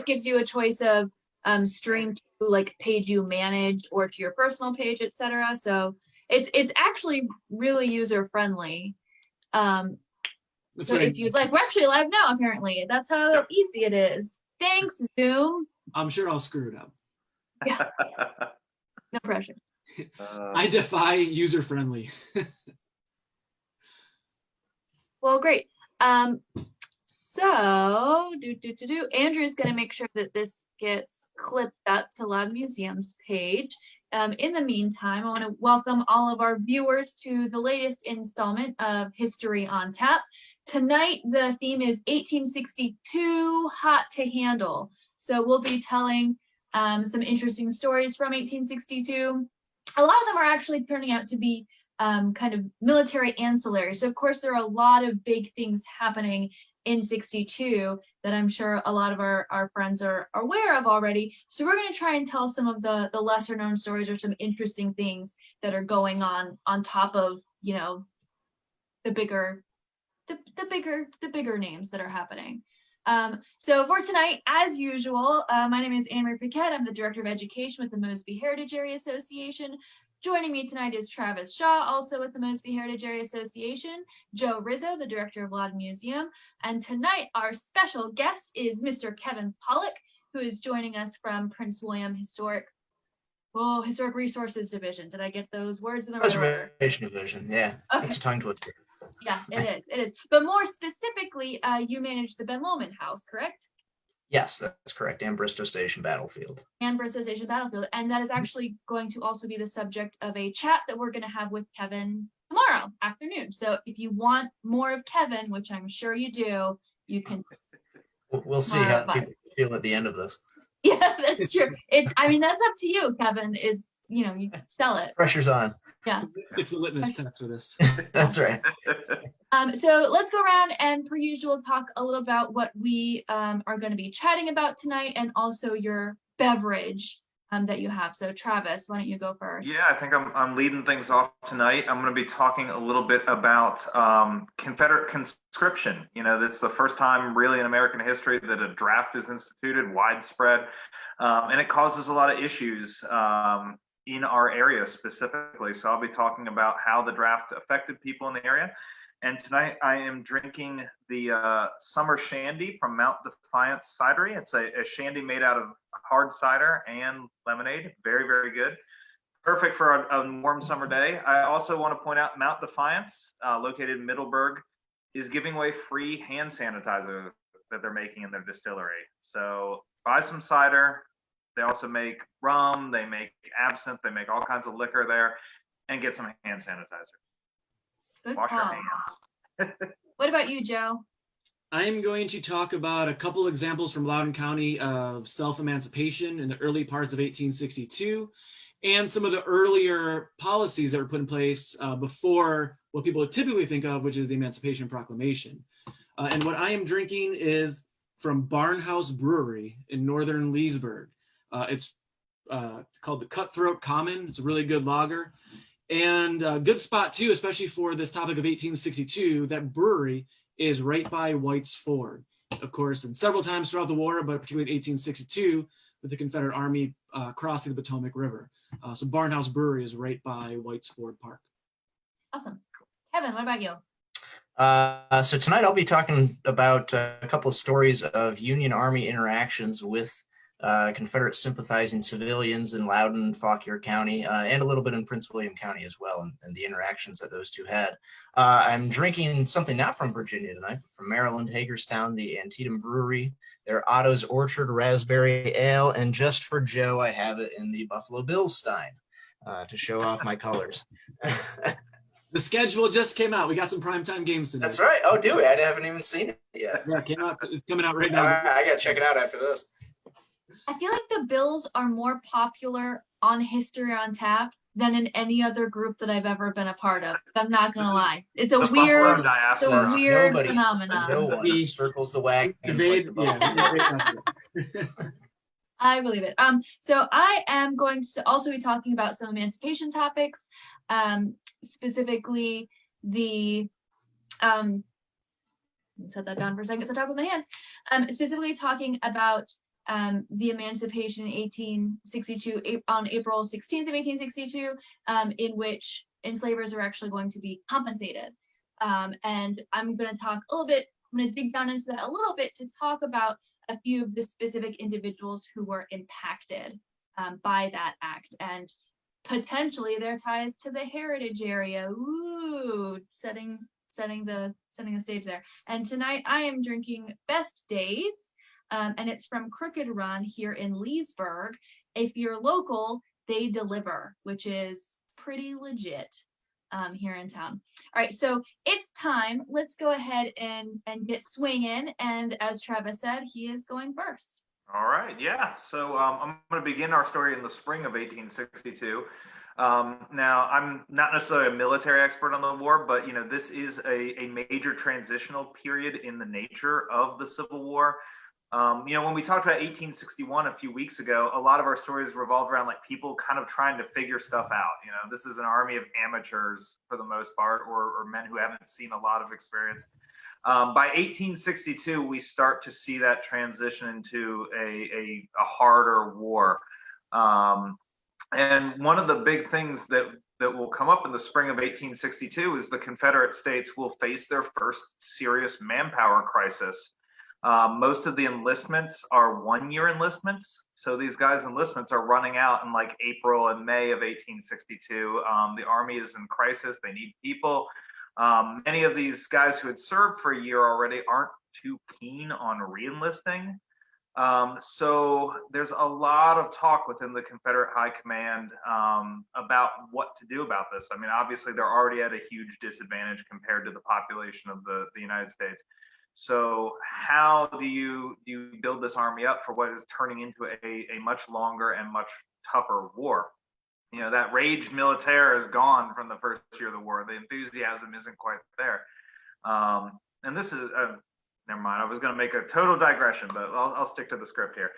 gives you a choice of stream to like page you manage or to your personal page, etc. So it's actually really user friendly. So if you'd like, we're actually live now, apparently. That's how easy it is. Thanks, Zoom. I'm sure I'll screw it up. Yeah. No pressure. I defy user friendly. Well, great. So Andrew's going to make sure that this gets clipped up to Loudoun Museum's page. In the meantime, I want to welcome all of our viewers to the latest installment of History on Tap. Tonight, the theme is 1862, Hot to Handle. So we'll be telling some interesting stories from 1862. A lot of them are actually turning out to be kind of military ancillary. So of course, there are a lot of big things happening in 62 that I'm sure a lot of our friends are aware of already. So we're going to try and tell some of the lesser known stories or some interesting things that are going on top of, you know, the bigger names that are happening. So for tonight, as usual, my name is Anne-Marie Paquette. I'm the Director of Education with the Mosby Heritage Area Association. Joining me tonight is Travis Shaw, also with the Mosby Heritage Area Association, Joe Rizzo, the Director of Loudoun Museum, and tonight our special guest is Mr. Kevin Pawlak, who is joining us from Prince William Historic Resources Division. Did I get those words in the right order? Preservation Division, yeah. Okay. It's a tongue twister. Yeah, it is. But more specifically, you manage the Ben Lomond House, correct? Yes, that's correct. And Bristow Station Battlefield. And that is actually going to also be the subject of a chat that we're going to have with Kevin tomorrow afternoon. So if you want more of Kevin, which I'm sure you do, you can. We'll see how people feel at the end of this. Yeah, that's true. I mean, that's up to you, Kevin. You sell it. Pressure's on. Yeah. It's the litmus test for this. That's right. So let's go around and, per usual, talk a little about what we are going to be chatting about tonight, and also your beverage that you have. So Travis, why don't you go first? Yeah, I think I'm leading things off tonight. I'm going to be talking a little bit about Confederate conscription. You know, that's the first time really in American history that a draft is instituted, widespread, and it causes a lot of issues in our area specifically. So I'll be talking about how the draft affected people in the area. And tonight I am drinking the Summer Shandy from Mount Defiance Cidery. It's a shandy made out of hard cider and lemonade. Very, very good. Perfect for a warm summer day. I also want to point out Mount Defiance, located in Middleburg, is giving away free hand sanitizer that they're making in their distillery. So buy some cider. They also make rum, they make absinthe, they make all kinds of liquor there, and get some hand sanitizer. Good Wash call. your hands. What about you, Joe? I am going to talk about a couple examples from Loudoun County of self-emancipation in the early parts of 1862, and some of the earlier policies that were put in place before what people typically think of, which is the Emancipation Proclamation. And what I am drinking is from Barnhouse Brewery in northern Leesburg. It's called the Cutthroat Common. It's a really good lager, and a good spot too, especially for this topic of 1862. That brewery is right by White's Ford, of course, and several times throughout the war, but particularly in 1862 with the Confederate Army crossing the Potomac River. So Barnhouse Brewery is right by White's Ford Park. Awesome. Kevin, what about you? So tonight I'll be talking about a couple of stories of Union Army interactions with Confederate sympathizing civilians in Loudoun and Fauquier County, and a little bit in Prince William County as well, and the interactions that those two had. I'm drinking something not from Virginia tonight, but from Maryland, Hagerstown, the Antietam Brewery, their Otto's Orchard Raspberry Ale, and just for Joe, I have it in the Buffalo Bills stein to show off my colors. The schedule just came out. We got some primetime games tonight. That's right. Oh, do we? I haven't even seen it yet. Yeah, it came out. It's coming out right now. I got to check it out after this. I feel like the Bills are more popular on History on Tap than in any other group that I've ever been a part of. I'm not gonna lie. It's a weird phenomenon. No one circles the wagons like the I believe it. So I am going to also be talking about some emancipation topics, specifically the set that down for a second. So talk with my hands. Specifically talking about the Emancipation in 1862, on April 16th of 1862, in which enslavers are actually going to be compensated. And I'm going to talk a little bit, I'm going to dig down into that a little bit to talk about a few of the specific individuals who were impacted by that act, and potentially their ties to the heritage area. Ooh, setting the stage there. And tonight I am drinking Best Days, and it's from Crooked Run here in Leesburg. If you're local, they deliver, which is pretty legit here in town. All right, so it's time. Let's go ahead and get swinging. And as Travis said, he is going first. All right, yeah. So I'm going to begin our story in the spring of 1862. Now, I'm not necessarily a military expert on the war, but this is a major transitional period in the nature of the Civil War. When we talked about 1861 a few weeks ago, a lot of our stories revolved around like people kind of trying to figure stuff out. This is an army of amateurs for the most part, or men who haven't seen a lot of experience. By 1862, we start to see that transition into a harder war. And one of the big things that will come up in the spring of 1862 is the Confederate States will face their first serious manpower crisis. Most of the enlistments are one-year enlistments. So these guys' enlistments are running out in like April and May of 1862. The Army is in crisis. They need people. Many of these guys who had served for a year already aren't too keen on re-enlisting. So there's a lot of talk within the Confederate High Command about what to do about this. I mean, obviously, they're already at a huge disadvantage compared to the population of the United States. So how do you build this army up for what is turning into a much longer and much tougher war? That rage militaire is gone from the first year of the war. The enthusiasm isn't quite there. And this is, never mind, I was going to make a total digression, but I'll stick to the script here.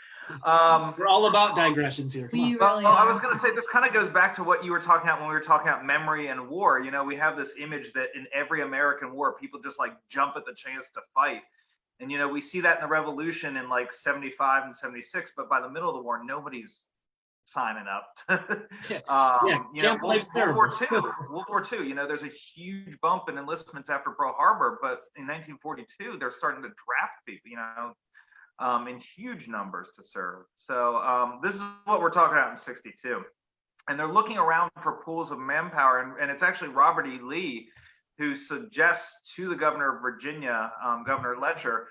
We're all about digressions here. I was going to say, this kind of goes back to what you were talking about when we were talking about memory and war. We have this image that in every American war, people just like jump at the chance to fight. And, we see that in the Revolution in like 75 and 76, but by the middle of the war, nobody's signing up. World War II, there's a huge bump in enlistments after Pearl Harbor, but in 1942, they're starting to draft people, in huge numbers to serve. So this is what we're talking about in 62. And they're looking around for pools of manpower, and it's actually Robert E. Lee who suggests to the governor of Virginia, Governor Letcher,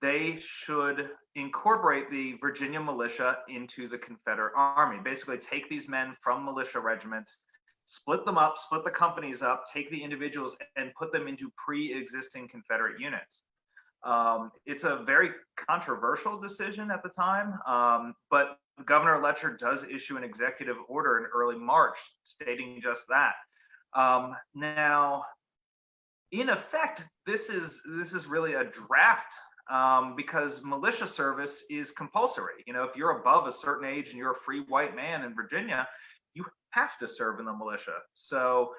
they should incorporate the Virginia militia into the Confederate Army. Basically, take these men from militia regiments, split them up, split the companies up, take the individuals and put them into pre-existing Confederate units. It's a very controversial decision at the time, but Governor Letcher does issue an executive order in early March stating just that. Now, in effect, this is really a draft. Because militia service is compulsory. If you're above a certain age and you're a free white man in Virginia, you have to serve in the militia. So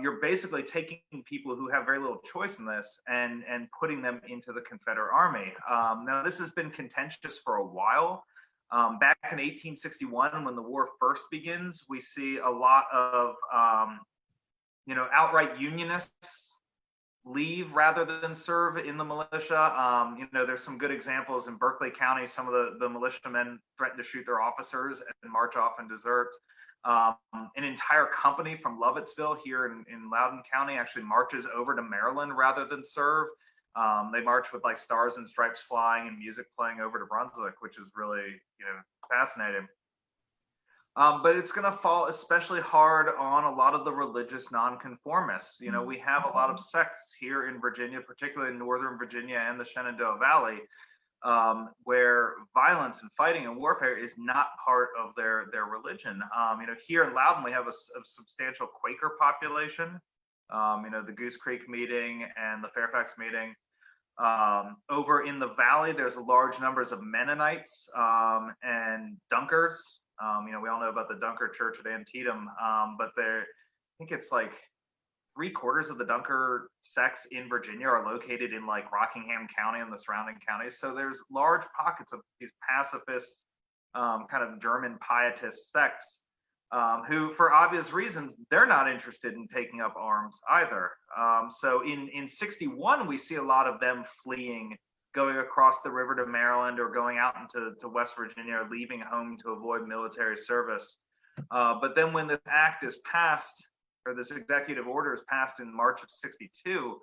you're basically taking people who have very little choice in this and putting them into the Confederate Army. Now, this has been contentious for a while. Back in 1861, when the war first begins, we see a lot of outright unionists leave rather than serve in the militia. There's some good examples in Berkeley County. Some of the militiamen threatened to shoot their officers and march off and desert. An entire company from Lovettsville here in Loudoun County actually marches over to Maryland rather than serve. They march with like stars and stripes flying and music playing over to Brunswick, which is really fascinating. But it's going to fall especially hard on a lot of the religious nonconformists. We have a lot of sects here in Virginia, particularly in Northern Virginia and the Shenandoah Valley, where violence and fighting and warfare is not part of their religion. Here in Loudoun, we have a substantial Quaker population. The Goose Creek meeting and the Fairfax meeting. Over in the valley, there's large numbers of Mennonites and Dunkers. We all know about the Dunker Church at Antietam, but I think it's like 3/4 of the Dunker sects in Virginia are located in like Rockingham County and the surrounding counties. So there's large pockets of these pacifist, kind of German pietist sects, who, for obvious reasons, they're not interested in taking up arms either. So in 61, we see a lot of them fleeing, going across the river to Maryland or going out into West Virginia, leaving home to avoid military service. But then when this act is passed, or this executive order is passed in March of 62,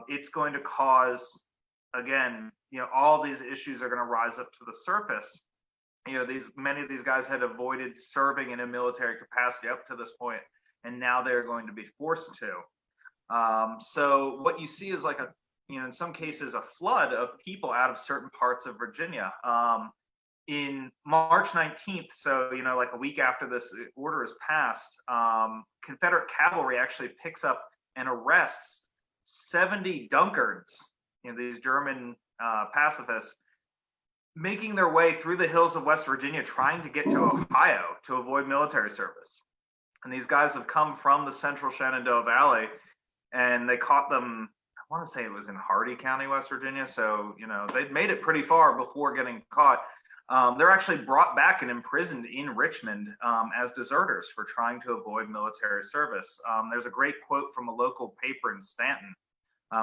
it's going to cause, again, all these issues are going to rise up to the surface. Many of these guys had avoided serving in a military capacity up to this point, and now they're going to be forced to. So what you see is like in some cases, a flood of people out of certain parts of Virginia. In March 19th, so like a week after this order is passed, Confederate cavalry actually picks up and arrests 70 Dunkards, these German pacifists, making their way through the hills of West Virginia, trying to get to Ohio to avoid military service. And these guys have come from the central Shenandoah Valley, and they caught them, I want to say it was in Hardy County, West Virginia. So, they'd made it pretty far before getting caught. They're actually brought back and imprisoned in Richmond as deserters for trying to avoid military service. There's a great quote from a local paper in Stanton.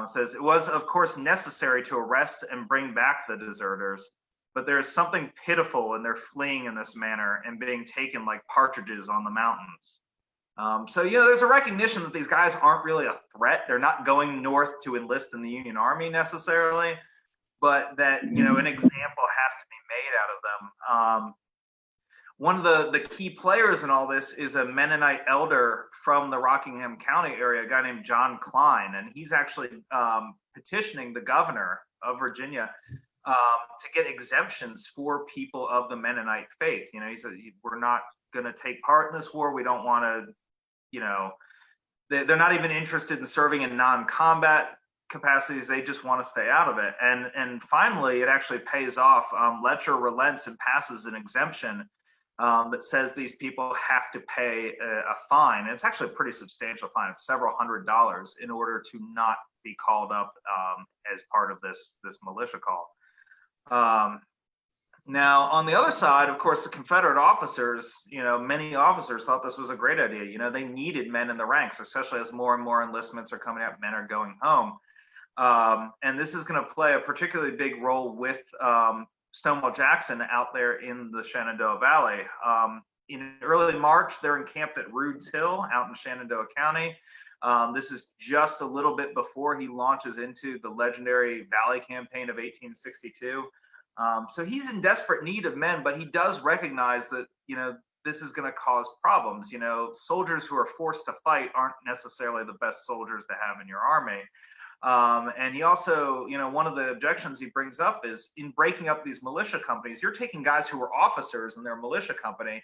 Says, "It was, of course, necessary to arrest and bring back the deserters, but there is something pitiful in their fleeing in this manner and being taken like partridges on the mountains." So, there's a recognition that these guys aren't really a threat. They're not going north to enlist in the Union Army necessarily, but that, an example has to be made out of them. One of the key players in all this is a Mennonite elder from the Rockingham County area, a guy named John Klein, and he's actually petitioning the governor of Virginia to get exemptions for people of the Mennonite faith. He said, we're not going to take part in this war. We don't want to, they're not even interested in serving in non-combat capacities. They just want to stay out of it. And finally, it actually pays off. Letcher relents and passes an exemption that says these people have to pay a fine. And it's actually a pretty substantial fine. It's several $100s in order to not be called up as part of this militia call. Now, on the other side, of course, the Confederate officers, many officers thought this was a great idea. They needed men in the ranks, especially as more and more enlistments are coming out, men are going home. And this is going to play a particularly big role with Stonewall Jackson out there in the Shenandoah Valley. In early March, they're encamped at Rude's Hill out in Shenandoah County. This is just a little bit before he launches into the legendary Valley Campaign of 1862. So he's in desperate need of men, but he does recognize that, this is going to cause problems. Soldiers who are forced to fight aren't necessarily the best soldiers to have in your army. And he also, one of the objections he brings up is in breaking up these militia companies, you're taking guys who were officers in their militia company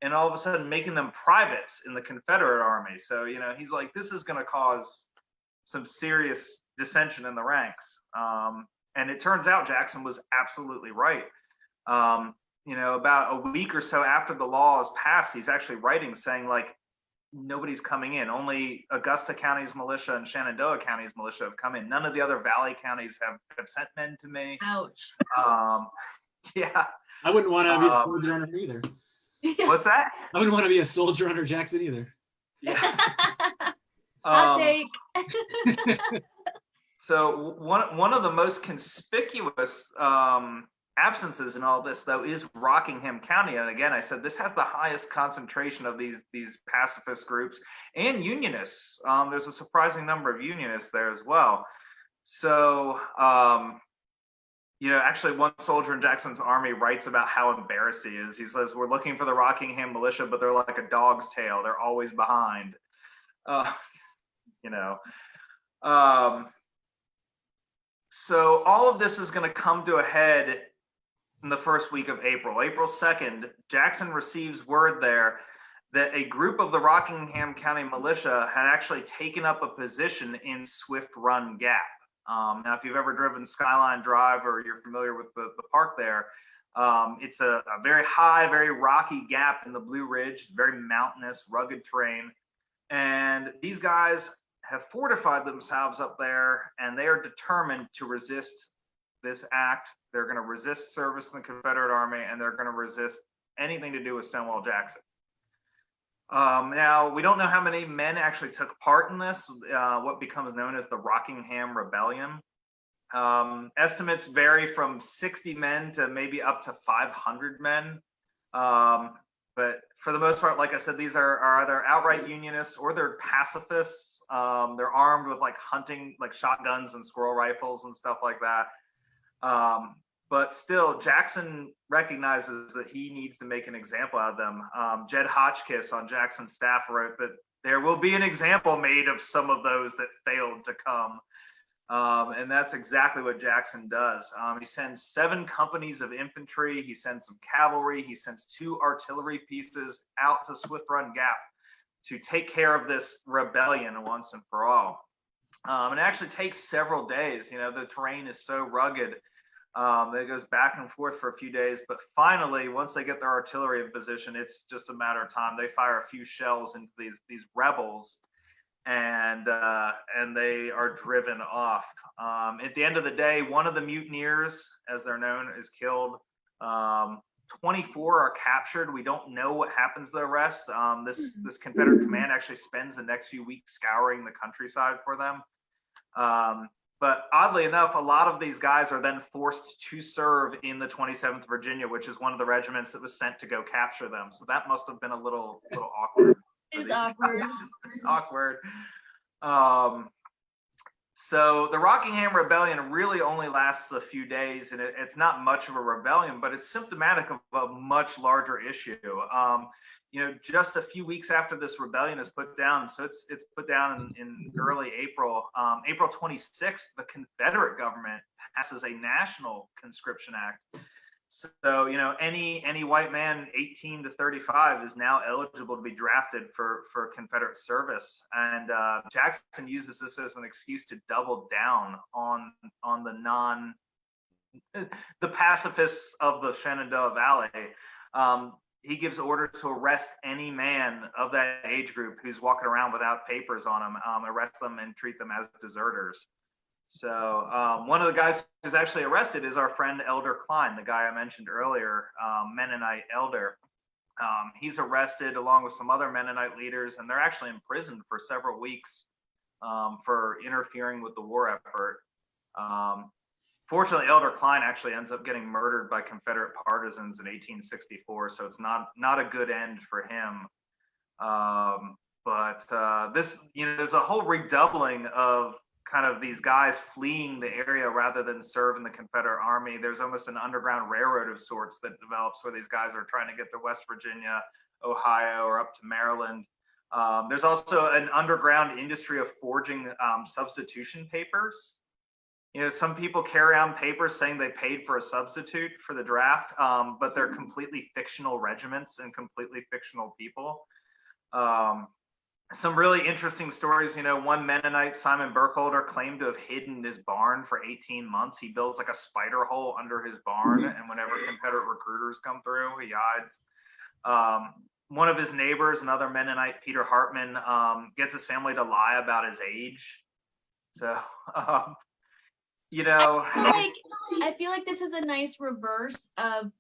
and all of a sudden making them privates in the Confederate Army. So, he's like, this is going to cause some serious dissension in the ranks. And it turns out Jackson was absolutely right. About a week or so after the law is passed, he's actually writing saying, like, nobody's coming in. Only Augusta County's militia and Shenandoah County's militia have come in. None of the other Valley counties have sent men to me. Ouch. Yeah. I wouldn't want to be a soldier under either. What's that? I wouldn't want to be a soldier under Jackson either. Yeah. Hot take. So one of the most conspicuous absences in all this, though, is Rockingham County. And again, I said this has the highest concentration of these pacifist groups and Unionists. There's a surprising number of Unionists there as well. So, actually one soldier in Jackson's army writes about how embarrassed he is. He says, we're looking for the Rockingham militia, but they're like a dog's tail. They're always behind. So all of this is going to come to a head in the first week of April. April 2nd, Jackson receives word there that a group of the Rockingham County militia had actually taken up a position in Swift Run Gap. Now, if you've ever driven Skyline Drive or you're familiar with the park there, it's a very high, very rocky gap in the Blue Ridge, very mountainous, rugged terrain. And these guys have fortified themselves up there, and they are determined to resist this act. They're going to resist service in the Confederate Army, and they're going to resist anything to do with Stonewall Jackson. Now, we don't know how many men actually took part in this, what becomes known as the Rockingham Rebellion. Estimates vary from 60 men to maybe up to 500 men. But for the most part, like I said, these are either outright Unionists or they're pacifists. They're armed with like hunting, like shotguns and squirrel rifles and stuff like that. But still, Jackson recognizes that he needs to make an example out of them. Jed Hotchkiss on Jackson's staff wrote that there will be an example made of some of those that failed to come. And that's exactly what Jackson does. He sends 7 companies of infantry. He sends some cavalry. He sends 2 artillery pieces out to Swift Run Gap to take care of this rebellion once and for all. It actually takes several days. You know, the terrain is so rugged. It goes back and forth for a few days, but finally, once they get their artillery in position, it's just a matter of time. They fire a few shells into these rebels, and they are driven off. At the end of the day, one of the mutineers, as they're known, is killed. 24 are captured. We don't know what happens to the rest. This Confederate command actually spends the next few weeks scouring the countryside for them. But oddly enough, a lot of these guys are then forced to serve in the 27th Virginia, which is one of the regiments that was sent to go capture them. So that must have been a little awkward. It's awkward. Awkward. So the Rockingham Rebellion really only lasts a few days, and it's not much of a rebellion, but it's symptomatic of a much larger issue. You know, just a few weeks after this rebellion is put down, so it's put down in early April. April 26th, the Confederate government passes a national conscription act. So, you know, any white man 18 to 35 is now eligible to be drafted for Confederate service. And Jackson uses this as an excuse to double down on the pacifists of the Shenandoah Valley. He gives orders to arrest any man of that age group who's walking around without papers on him, arrest them and treat them as deserters. So one of the guys who's actually arrested is our friend Elder Klein, the guy I mentioned earlier, Mennonite elder. He's arrested along with some other Mennonite leaders, and they're actually imprisoned for several weeks for interfering with the war effort. Fortunately, Elder Klein actually ends up getting murdered by Confederate partisans in 1864, so it's not a good end for him. But this, you know, there's a whole redoubling of kind of these guys fleeing the area rather than serve in the Confederate Army. There's almost an underground railroad of sorts that develops where these guys are trying to get to West Virginia, Ohio, or up to Maryland. There's also an underground industry of forging substitution papers. You know, some people carry around papers saying they paid for a substitute for the draft, but they're completely fictional regiments and completely fictional people. Some really interesting stories. You know, one Mennonite, Simon Burkholder, claimed to have hidden his barn for 18 months. He builds like a spider hole under his barn, and whenever Confederate recruiters come through, he hides. One of his neighbors, another Mennonite, Peter Hartman, gets his family to lie about his age. So, you know, I feel like this is a nice reverse of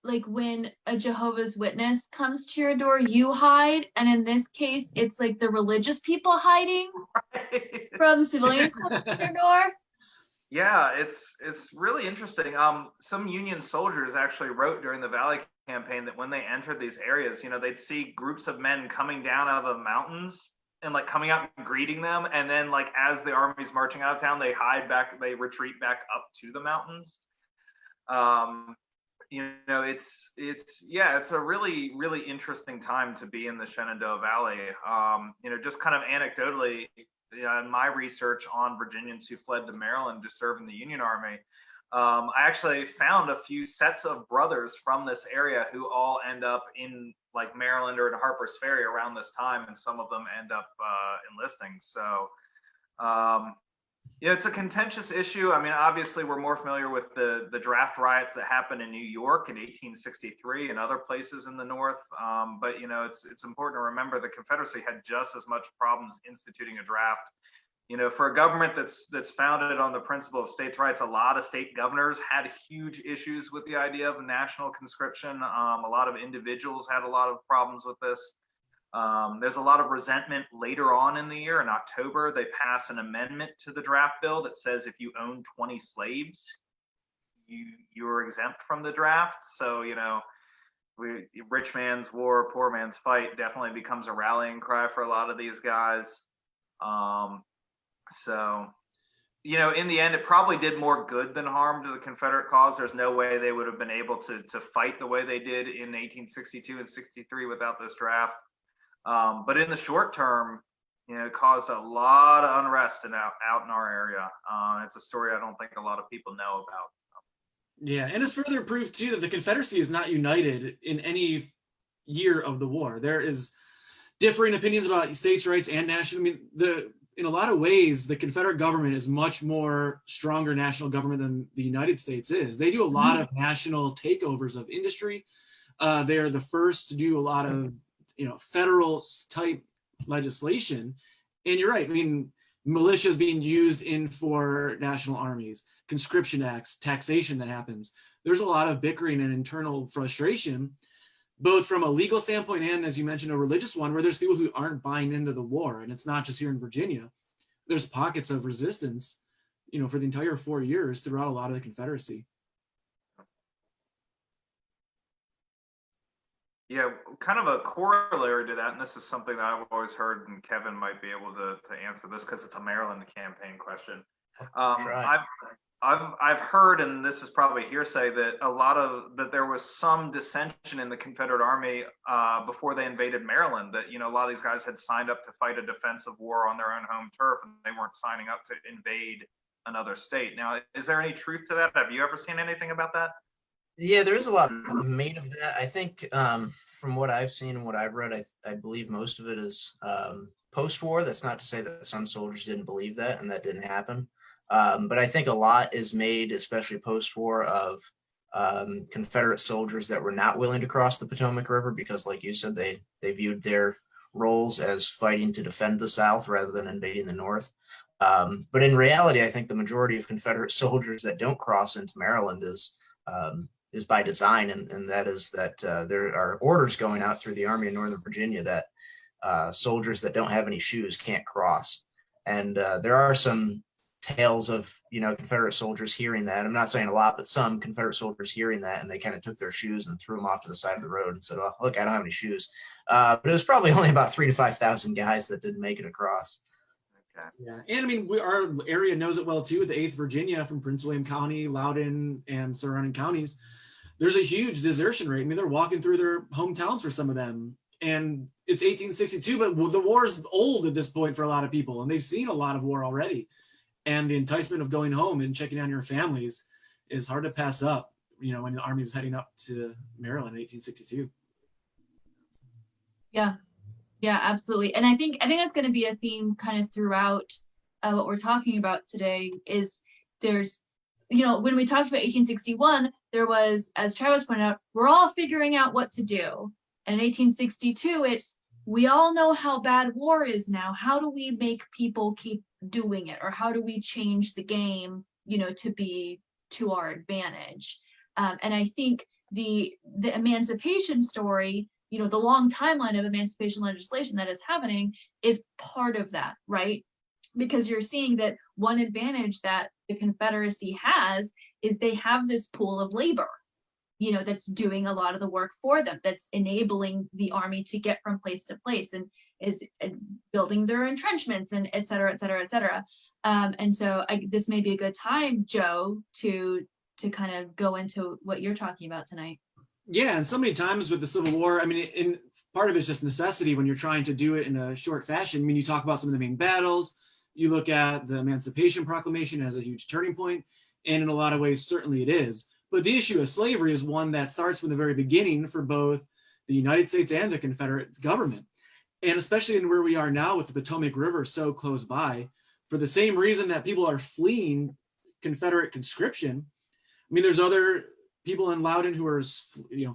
like when a Jehovah's Witness comes to your door, you hide, and in this case, it's like the religious people hiding from civilians coming to your door. Yeah, it's really interesting. Some Union soldiers actually wrote during the Valley campaign that when they entered these areas, you know, they'd see groups of men coming down out of the mountains and like coming out and greeting them, and then like as the army's marching out of town, they hide back, they retreat back up to the mountains. You know, it's a really interesting time to be in the Shenandoah Valley. You know, just kind of anecdotally, in my research on Virginians who fled to Maryland to serve in the Union Army, I actually found a few sets of brothers from this area who all end up in like Maryland or in Harper's Ferry around this time, and some of them end up enlisting. So Yeah, it's a contentious issue. I mean, obviously, we're more familiar with the draft riots that happened in New York in 1863 and other places in the North. But you know, it's important to remember the Confederacy had just as much problems instituting a draft. You know, for a government that's founded on the principle of states' rights, a lot of state governors had huge issues with the idea of national conscription. A lot of individuals had a lot of problems with this. There's a lot of resentment later on in the year. In October, they pass an amendment to the draft bill that says if you own 20 slaves, you're exempt from the draft. So, you know, rich man's war, poor man's fight definitely becomes a rallying cry for a lot of these guys. So, you know, in the end, it probably did more good than harm to the Confederate cause. There's no way they would have been able to fight the way they did in 1862 and 63 without this draft. But in the short term, you know, it caused a lot of unrest out in our area. It's a story I don't think a lot of people know about. Yeah, and it's further proof too that the Confederacy is not united in any year of the war. There is differing opinions about states' rights and national. I mean, in a lot of ways, the Confederate government is much more stronger national government than the United States is. They do a lot of national takeovers of industry. They are the first to do a lot of, you know, federal type legislation. And you're right. I mean, militias being used for national armies, conscription acts, taxation that happens. There's a lot of bickering and internal frustration, both from a legal standpoint and, as you mentioned, a religious one, where there's people who aren't buying into the war. And it's not just here in Virginia. There's pockets of resistance, you know, for the entire 4 years throughout a lot of the Confederacy. Yeah, kind of a corollary to that, and this is something that I've always heard, and Kevin might be able to answer this because it's a Maryland campaign question. I've heard, and this is probably hearsay, that there was some dissension in the Confederate Army before they invaded Maryland. That, you know, a lot of these guys had signed up to fight a defensive war on their own home turf, and they weren't signing up to invade another state. Now, is there any truth to that? Have you ever seen anything about that? Yeah, there is a lot made of that. I think from what I've seen and what I've read, I believe most of it is post-war. That's not to say that some soldiers didn't believe that and that didn't happen. But I think a lot is made, especially post-war, of Confederate soldiers that were not willing to cross the Potomac River because, like you said, they viewed their roles as fighting to defend the South rather than invading the North. But in reality, I think the majority of Confederate soldiers that don't cross into Maryland is by design, and that is that there are orders going out through the Army in Northern Virginia that soldiers that don't have any shoes can't cross. And there are some tales of, you know, Confederate soldiers hearing that. I'm not saying a lot, but some Confederate soldiers hearing that, and they kind of took their shoes and threw them off to the side of the road and said, "Oh, look, I don't have any shoes." But it was probably only about 3,000 to 5,000 guys that didn't make it across. Yeah, and I mean, our area knows it well too. With the 8th Virginia from Prince William County, Loudoun, and surrounding counties, there's a huge desertion rate. I mean, they're walking through their hometowns for some of them. And it's 1862, but the war is old at this point for a lot of people, and they've seen a lot of war already. And the enticement of going home and checking on your families is hard to pass up, you know, when the Army is heading up to Maryland in 1862. Yeah, absolutely. And I think that's going to be a theme kind of throughout what we're talking about today. Is there's, you know, when we talked about 1861, there was, as Travis pointed out, we're all figuring out what to do. And in 1862, it's, we all know how bad war is now. How do we make people keep doing it? Or how do we change the game, you know, to be to our advantage? And I think the emancipation story, you know, the long timeline of emancipation legislation that is happening is part of that, right? Because you're seeing that one advantage that the Confederacy has is they have this pool of labor, you know, that's doing a lot of the work for them, that's enabling the Army to get from place to place and is building their entrenchments and et cetera, et cetera, et cetera. And so this may be a good time, Joe, to kind of go into what you're talking about tonight. Yeah, and so many times with the Civil War, I mean, in part of it's just necessity when you're trying to do it in a short fashion. I mean, you talk about some of the main battles, you look at the Emancipation Proclamation as a huge turning point, and in a lot of ways, certainly it is. But the issue of slavery is one that starts from the very beginning for both the United States and the Confederate government. And especially in where we are now with the Potomac River so close by, for the same reason that people are fleeing Confederate conscription. I mean, there's other people in Loudoun who are,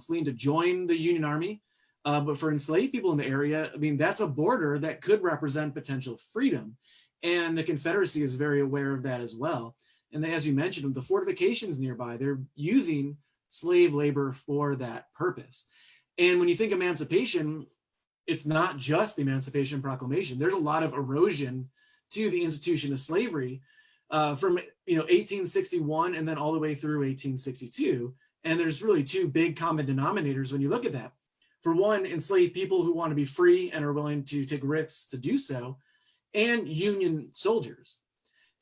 fleeing to join the Union Army. But for enslaved people in the area, I mean, that's a border that could represent potential freedom. And the Confederacy is very aware of that as well. And as you mentioned, the fortifications nearby, they're using slave labor for that purpose. And when you think emancipation, it's not just the Emancipation Proclamation. There's a lot of erosion to the institution of slavery from 1861 and then all the way through 1862. And there's really two big common denominators when you look at that. For one, enslaved people who want to be free and are willing to take risks to do so, and Union soldiers.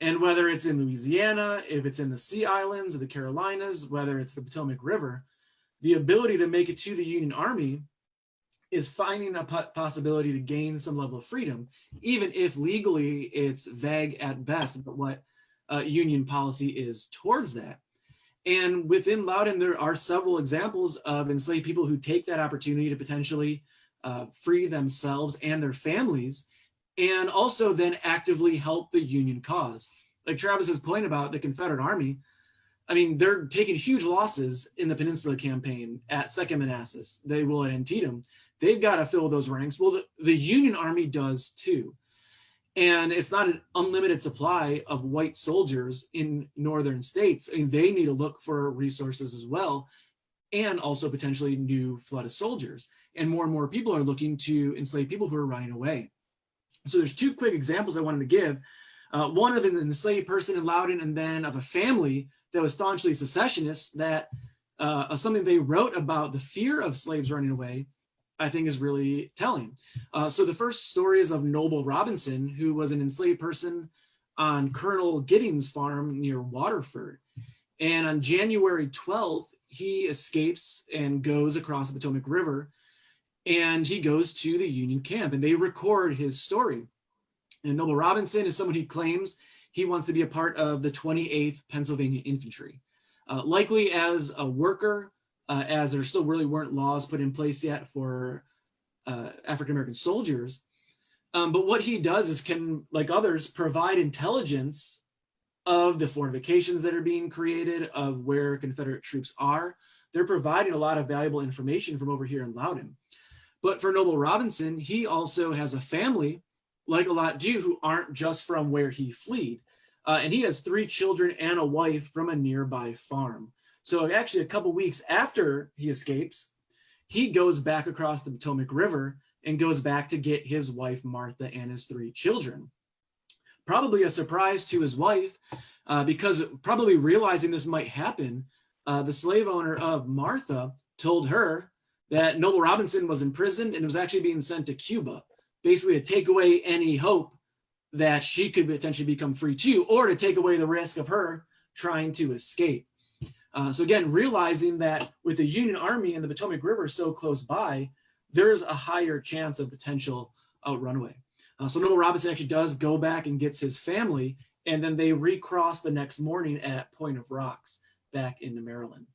And whether it's in Louisiana, if it's in the Sea Islands or the Carolinas, whether it's the Potomac River, the ability to make it to the Union Army is finding a possibility to gain some level of freedom, even if legally it's vague at best about what Union policy is towards that. And within Loudoun, there are several examples of enslaved people who take that opportunity to potentially free themselves and their families, and also then actively help the Union cause. Like Travis's point about the Confederate Army, I mean, they're taking huge losses in the Peninsula Campaign at Second Manassas. They will at Antietam. They've got to fill those ranks. Well, the Union Army does too. And it's not an unlimited supply of white soldiers in northern states. I mean, they need to look for resources as well, and also potentially new flood of soldiers. And more people are looking to enslave people who are running away. So there's two quick examples I wanted to give. One of an enslaved person in Loudoun, and then of a family that was staunchly secessionist, that something they wrote about the fear of slaves running away, I think is really telling. So the first story is of Noble Robinson, who was an enslaved person on Colonel Giddings' farm near Waterford. And on January 12th, he escapes and goes across the Potomac River, and he goes to the Union camp, and they record his story. And Noble Robinson is someone who claims he wants to be a part of the 28th Pennsylvania Infantry, likely as a worker, as there still really weren't laws put in place yet for African-American soldiers. But what he does is can, like others, provide intelligence of the fortifications that are being created, of where Confederate troops are. They're providing a lot of valuable information from over here in Loudoun. But for Noble Robinson, he also has a family, like a lot do, who aren't just from where he fled. And he has 3 children and a wife from a nearby farm. So actually a couple weeks after he escapes, he goes back across the Potomac River and goes back to get his wife, Martha, and his 3 children. Probably a surprise to his wife, because probably realizing this might happen, the slave owner of Martha told her that Noble Robinson was imprisoned and was actually being sent to Cuba, basically to take away any hope that she could potentially become free too, or to take away the risk of her trying to escape. So again, realizing that with the Union Army and the Potomac River so close by, there's a higher chance of potential runaway. So Noble Robinson actually does go back and gets his family, and then they recross the next morning at Point of Rocks back into Maryland.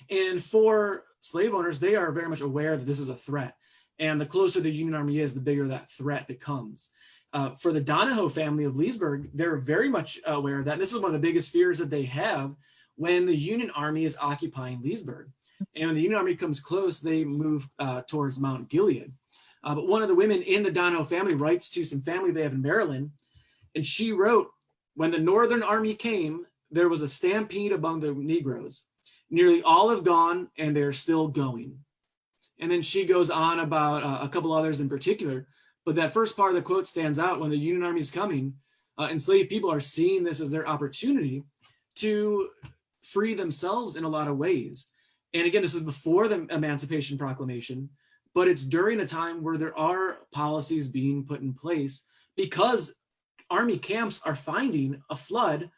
And for slave owners, they are very much aware that this is a threat. And the closer the Union Army is, the bigger that threat becomes. For the Donahoe family of Leesburg, they're very much aware of that. And this is one of the biggest fears that they have when the Union Army is occupying Leesburg. And when the Union Army comes close, they move towards Mount Gilead. But one of the women in the Donahoe family writes to some family they have in Maryland, and she wrote, "When the Northern Army came, there was a stampede among the Negroes. Nearly all have gone, and they're still going." And then she goes on about a couple others in particular, but that first part of the quote stands out. When the Union Army is coming, enslaved people are seeing this as their opportunity to free themselves in a lot of ways. And again, this is before the Emancipation Proclamation, but it's during a time where there are policies being put in place because Army camps are finding a flood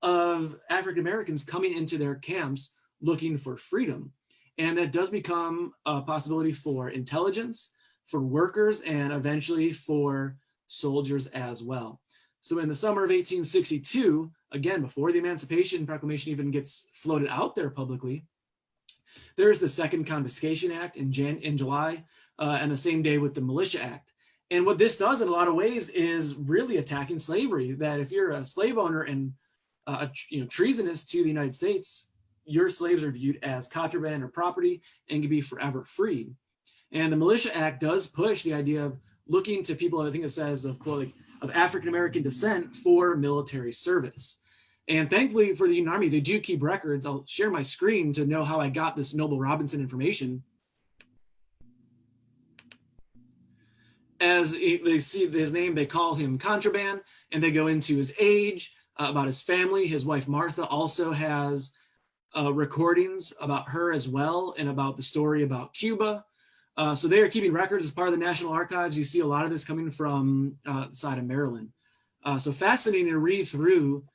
of African Americans coming into their camps looking for freedom. And that does become a possibility for intelligence, for workers, and eventually for soldiers as well. So in the summer of 1862, again, before the Emancipation Proclamation even gets floated out there publicly, there's the Second Confiscation Act in July, and the same day with the Militia Act. And what this does in a lot of ways is really attacking slavery, that if you're a slave owner and treasonous to the United States, your slaves are viewed as contraband or property and can be forever freed. And the Militia Act does push the idea of looking to people, I think it says, of African-American descent for military service. And thankfully for the Union Army, they do keep records. I'll share my screen to know how I got this Noble Robinson information. As they see his name, they call him contraband, and they go into his age, about his family. His wife, Martha, also has recordings about her as well, and about the story about Cuba. So they are keeping records as part of the National Archives. You see a lot of this coming from the side of Maryland. So fascinating to read through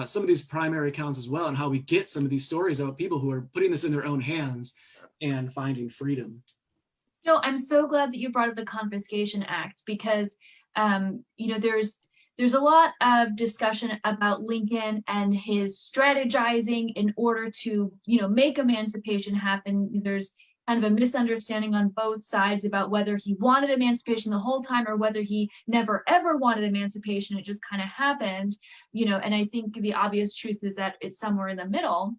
some of these primary accounts as well, and how we get some of these stories about people who are putting this in their own hands and finding freedom. No, I'm so glad that you brought up the Confiscation Act, because there's a lot of discussion about Lincoln and his strategizing in order to make emancipation happen. There's kind of a misunderstanding on both sides about whether he wanted emancipation the whole time or whether he never ever wanted emancipation. It just kind of happened, and I think the obvious truth is that it's somewhere in the middle.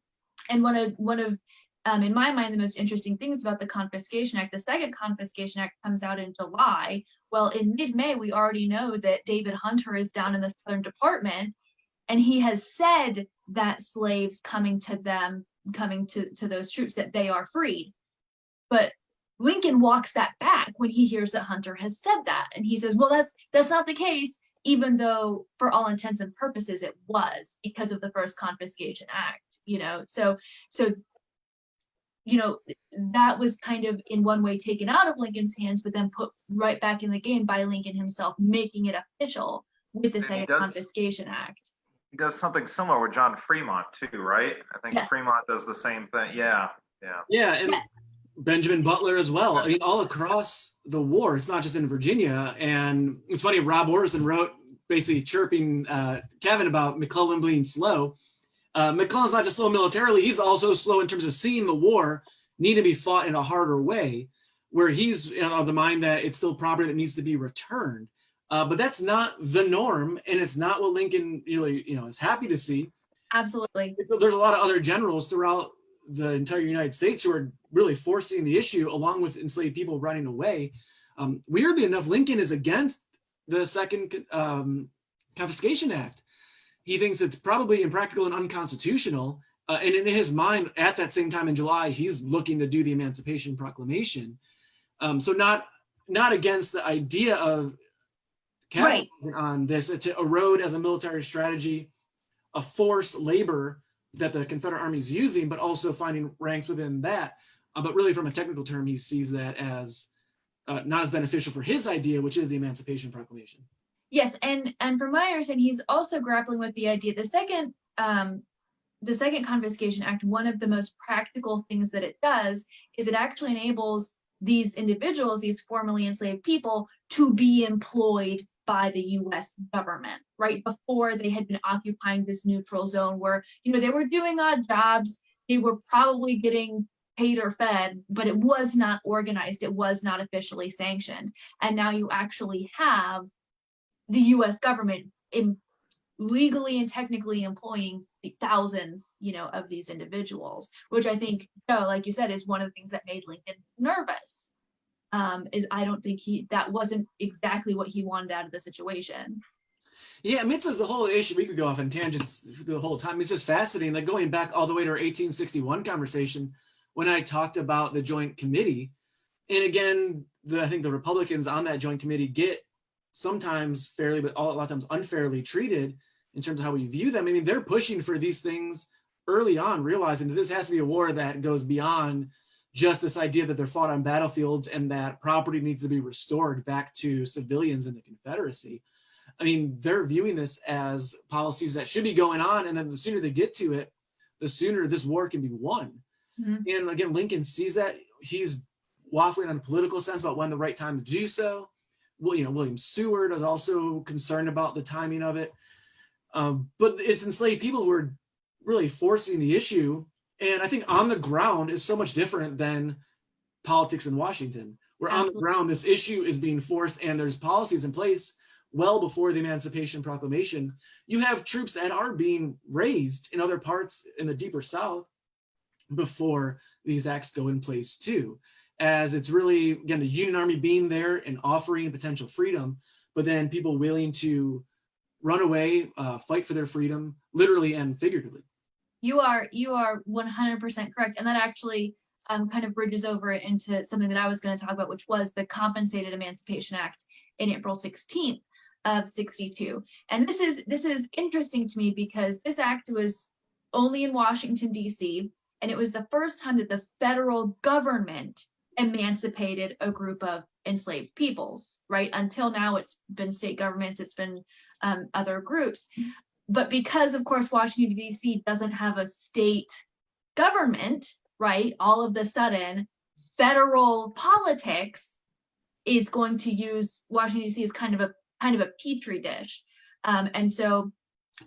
And one of in my mind, the most interesting things about the Confiscation Act, the Second Confiscation Act comes out in July. Well, in mid-May, we already know that David Hunter is down in the Southern Department, and he has said that slaves coming to those troops, that they are freed. But Lincoln walks that back when he hears that Hunter has said that. And he says, well, that's not the case, even though for all intents and purposes it was, because of the First Confiscation Act, So that was kind of in one way taken out of Lincoln's hands, but then put right back in the game by Lincoln himself, making it official with the Second Confiscation Act. He does something similar with John Fremont too, right? I think yes. Fremont does the same thing. Yeah. And Benjamin Butler as well. I mean, all across the war, it's not just in Virginia. And it's funny, Rob Orson wrote basically chirping Kevin about McClellan being slow. McClellan's not just slow militarily, he's also slow in terms of seeing the war need to be fought in a harder way, where he's of the mind that it's still property that needs to be returned. But that's not the norm, and it's not what Lincoln really is happy to see. Absolutely. There's a lot of other generals throughout the entire United States who are really forcing the issue, along with enslaved people running away. Weirdly enough, Lincoln is against the Second Confiscation Act. He thinks it's probably impractical and unconstitutional. And in his mind, at that same time in July, he's looking to do the Emancipation Proclamation. So not against the idea of capitalizing on this, to erode as a military strategy a forced labor that the Confederate Army is using, but also finding ranks within that. But really, from a technical term, he sees that as not as beneficial for his idea, which is the Emancipation Proclamation. Yes, and from my understanding, he's also grappling with the idea. The Second Confiscation Act, one of the most practical things that it does is it actually enables these individuals, these formerly enslaved people, to be employed by the U.S. government, right? Before they had been occupying this neutral zone where, they were doing odd jobs, they were probably getting paid or fed, but it was not organized, it was not officially sanctioned. And now you actually have the U.S. government legally and technically employing the thousands, of these individuals, which I think, like you said, is one of the things that made Lincoln nervous. Is I don't think that wasn't exactly what he wanted out of the situation. Yeah, I mean, it's the whole issue. We could go off on tangents the whole time. It's just fascinating, like going back all the way to our 1861 conversation when I talked about the Joint Committee. And again, I think the Republicans on that Joint Committee get sometimes fairly, but a lot of times unfairly treated in terms of how we view them. I mean, they're pushing for these things early on, realizing that this has to be a war that goes beyond just this idea that they're fought on battlefields and that property needs to be restored back to civilians in the Confederacy. I mean, they're viewing this as policies that should be going on, and then the sooner they get to it, the sooner this war can be won. Mm-hmm. And again, Lincoln sees that. He's waffling on a political sense about when the right time to do so. Well, William Seward is also concerned about the timing of it. But it's enslaved people who are really forcing the issue. And I think on the ground is so much different than politics in Washington. where on the ground this issue is being forced and there's policies in place well before the Emancipation Proclamation. You have troops that are being raised in other parts in the deeper South before these acts go in place too. As it's really, again, the Union Army being there and offering potential freedom, but then people willing to run away, fight for their freedom, literally and figuratively. You are 100% correct. And that actually kind of bridges over into something that I was going to talk about, which was the Compensated Emancipation Act in April 16th of 62. And this is interesting to me because this act was only in Washington, D.C., and it was the first time that the federal government emancipated a group of enslaved peoples, right? Until now, it's been state governments, it's been other groups. But because, of course, Washington, D.C. doesn't have a state government, right? All of a sudden, federal politics is going to use Washington, D.C. as kind of a petri dish. And so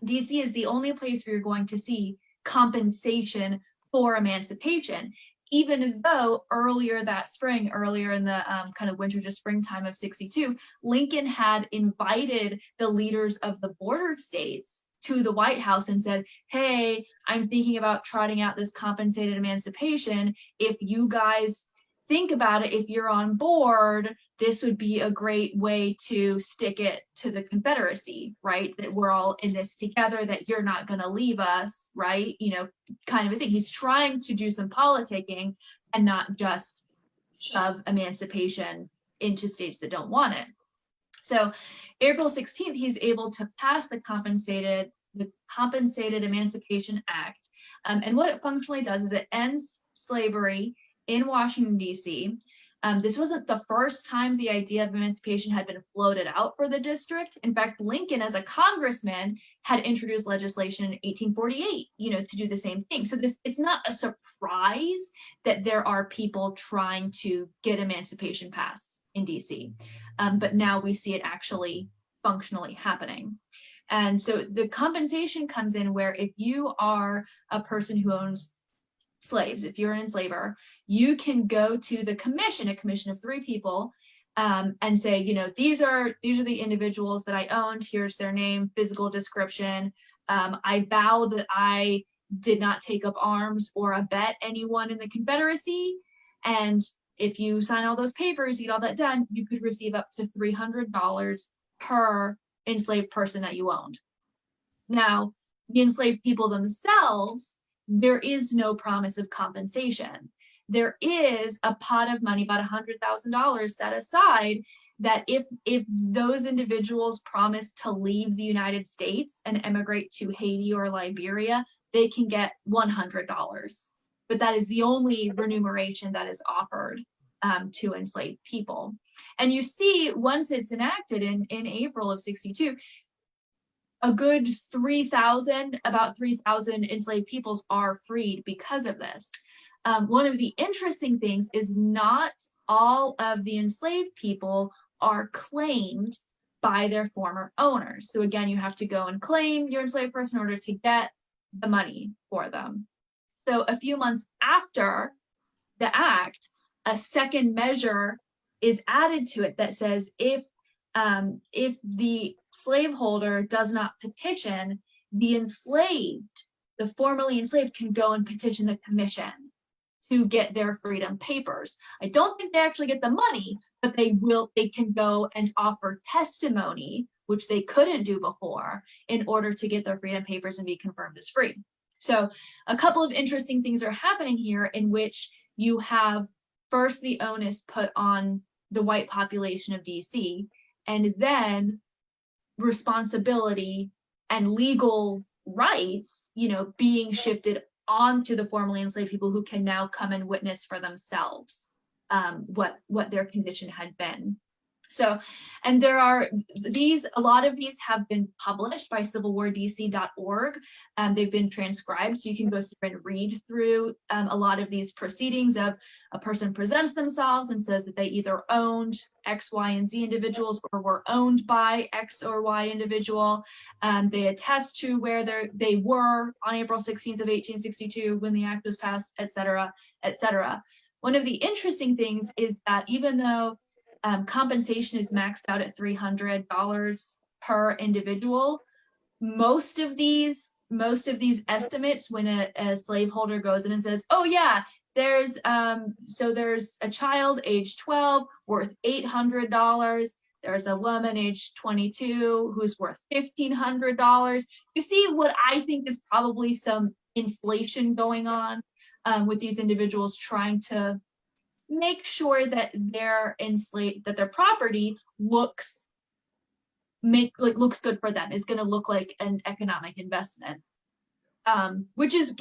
D.C. is the only place where you're going to see compensation for emancipation, even though earlier that spring, earlier in the kind of winter to springtime of 62, Lincoln had invited the leaders of the border states to the White House and said, hey, I'm thinking about trotting out this compensated emancipation. If you guys think about it, if you're on board, this would be a great way to stick it to the Confederacy, right? That we're all in this together, that you're not going to leave us, right? You know, kind of a thing. He's trying to do some politicking and not just shove emancipation into states that don't want it. So April 16th, he's able to pass the Compensated Emancipation Act. And what it functionally does is it ends slavery in Washington, D.C. This wasn't the first time the idea of emancipation had been floated out for the district. In fact, Lincoln, as a congressman, had introduced legislation in 1848, to do the same thing. So it's not a surprise that there are people trying to get emancipation passed in D.C. But now we see it actually functionally happening. And so the compensation comes in where if you are a person who owns slaves, if you're an enslaver, you can go to the commission, a commission of 3 people, and say, these are the individuals that I owned. Here's their name, physical description. I vow that I did not take up arms or abet anyone in the Confederacy. And if you sign all those papers, get all that done, you could receive up to $300 per enslaved person that you owned. Now, the enslaved people themselves, there is no promise of compensation. There is a pot of money, about $100,000 set aside, that if those individuals promise to leave the United States and emigrate to Haiti or Liberia, they can get $100. But that is the only remuneration that is offered to enslaved people. And you see, once it's enacted in April of 62, a good about 3,000 enslaved peoples are freed because of this. One of the interesting things is not all of the enslaved people are claimed by their former owners. So again, you have to go and claim your enslaved person in order to get the money for them. So a few months after the act, a second measure is added to it that says if the slaveholder does not petition, the formerly enslaved can go and petition the commission to get their freedom papers. I don't think they actually get the money, but they can go and offer testimony, which they couldn't do before, in order to get their freedom papers and be confirmed as free. So a couple of interesting things are happening here, in which you have first the onus put on the white population of DC, and then responsibility and legal rights, being shifted onto the formerly enslaved people, who can now come and witness for themselves what their condition had been. So, and there are a lot of these have been published by civilwardc.org. They've been transcribed, so you can go through and read through a lot of these proceedings of a person presents themselves and says that they either owned X, Y, and Z individuals or were owned by X or Y individual. They attest to where they were on April 16th of 1862 when the act was passed, et cetera, et cetera. one of the interesting things is that even though compensation is maxed out at $300 per individual, most of these estimates, when a slaveholder goes in and says, oh yeah, there's a child age 12 worth $800, there's a woman age 22 who's worth $1,500. You see what I think is probably some inflation going on with these individuals trying to make sure that their property looks good for them, is going to look like an economic investment, which is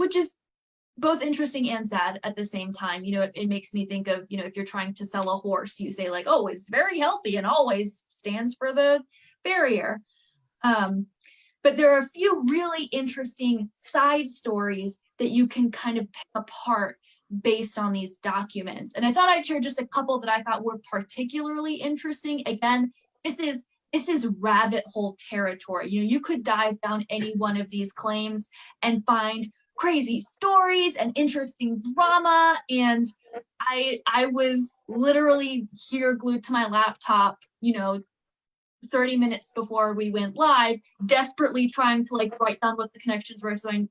both interesting and sad at the same time. You know, it makes me think of, you know, if you're trying to sell a horse, you say like, oh, it's very healthy and always stands for the farrier. But there are a few really interesting side stories that you can kind of pick apart based on these documents. And I thought I'd share just a couple that I thought were particularly interesting. Again, this is rabbit hole territory. You know, you could dive down any one of these claims and find crazy stories and interesting drama. And I was literally here glued to my laptop, you know, 30 minutes before we went live, desperately trying to like write down what the connections were. So I'm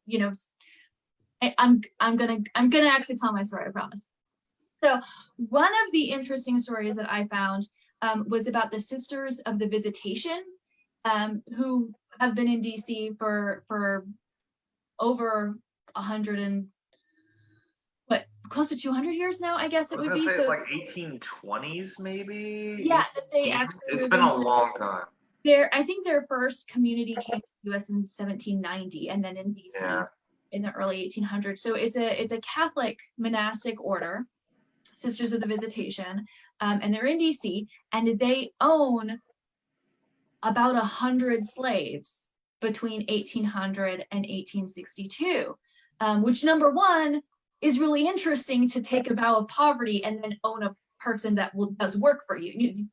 gonna actually tell my story, I promise. So one of the interesting stories that I found was about the Sisters of the Visitation, who have been in DC for over 100 and close to 200 years now, I guess it would be. So like 1820s maybe. Yeah, that they actually. It's been a long time. I think their first community came to the U.S. in 1790, and then in DC in the early 1800s. So it's a Catholic monastic order, Sisters of the Visitation, and they're in DC, and they own about 100 slaves between 1800 and 1862, which, number one, is really interesting to take a vow of poverty and then own a person that does work for you.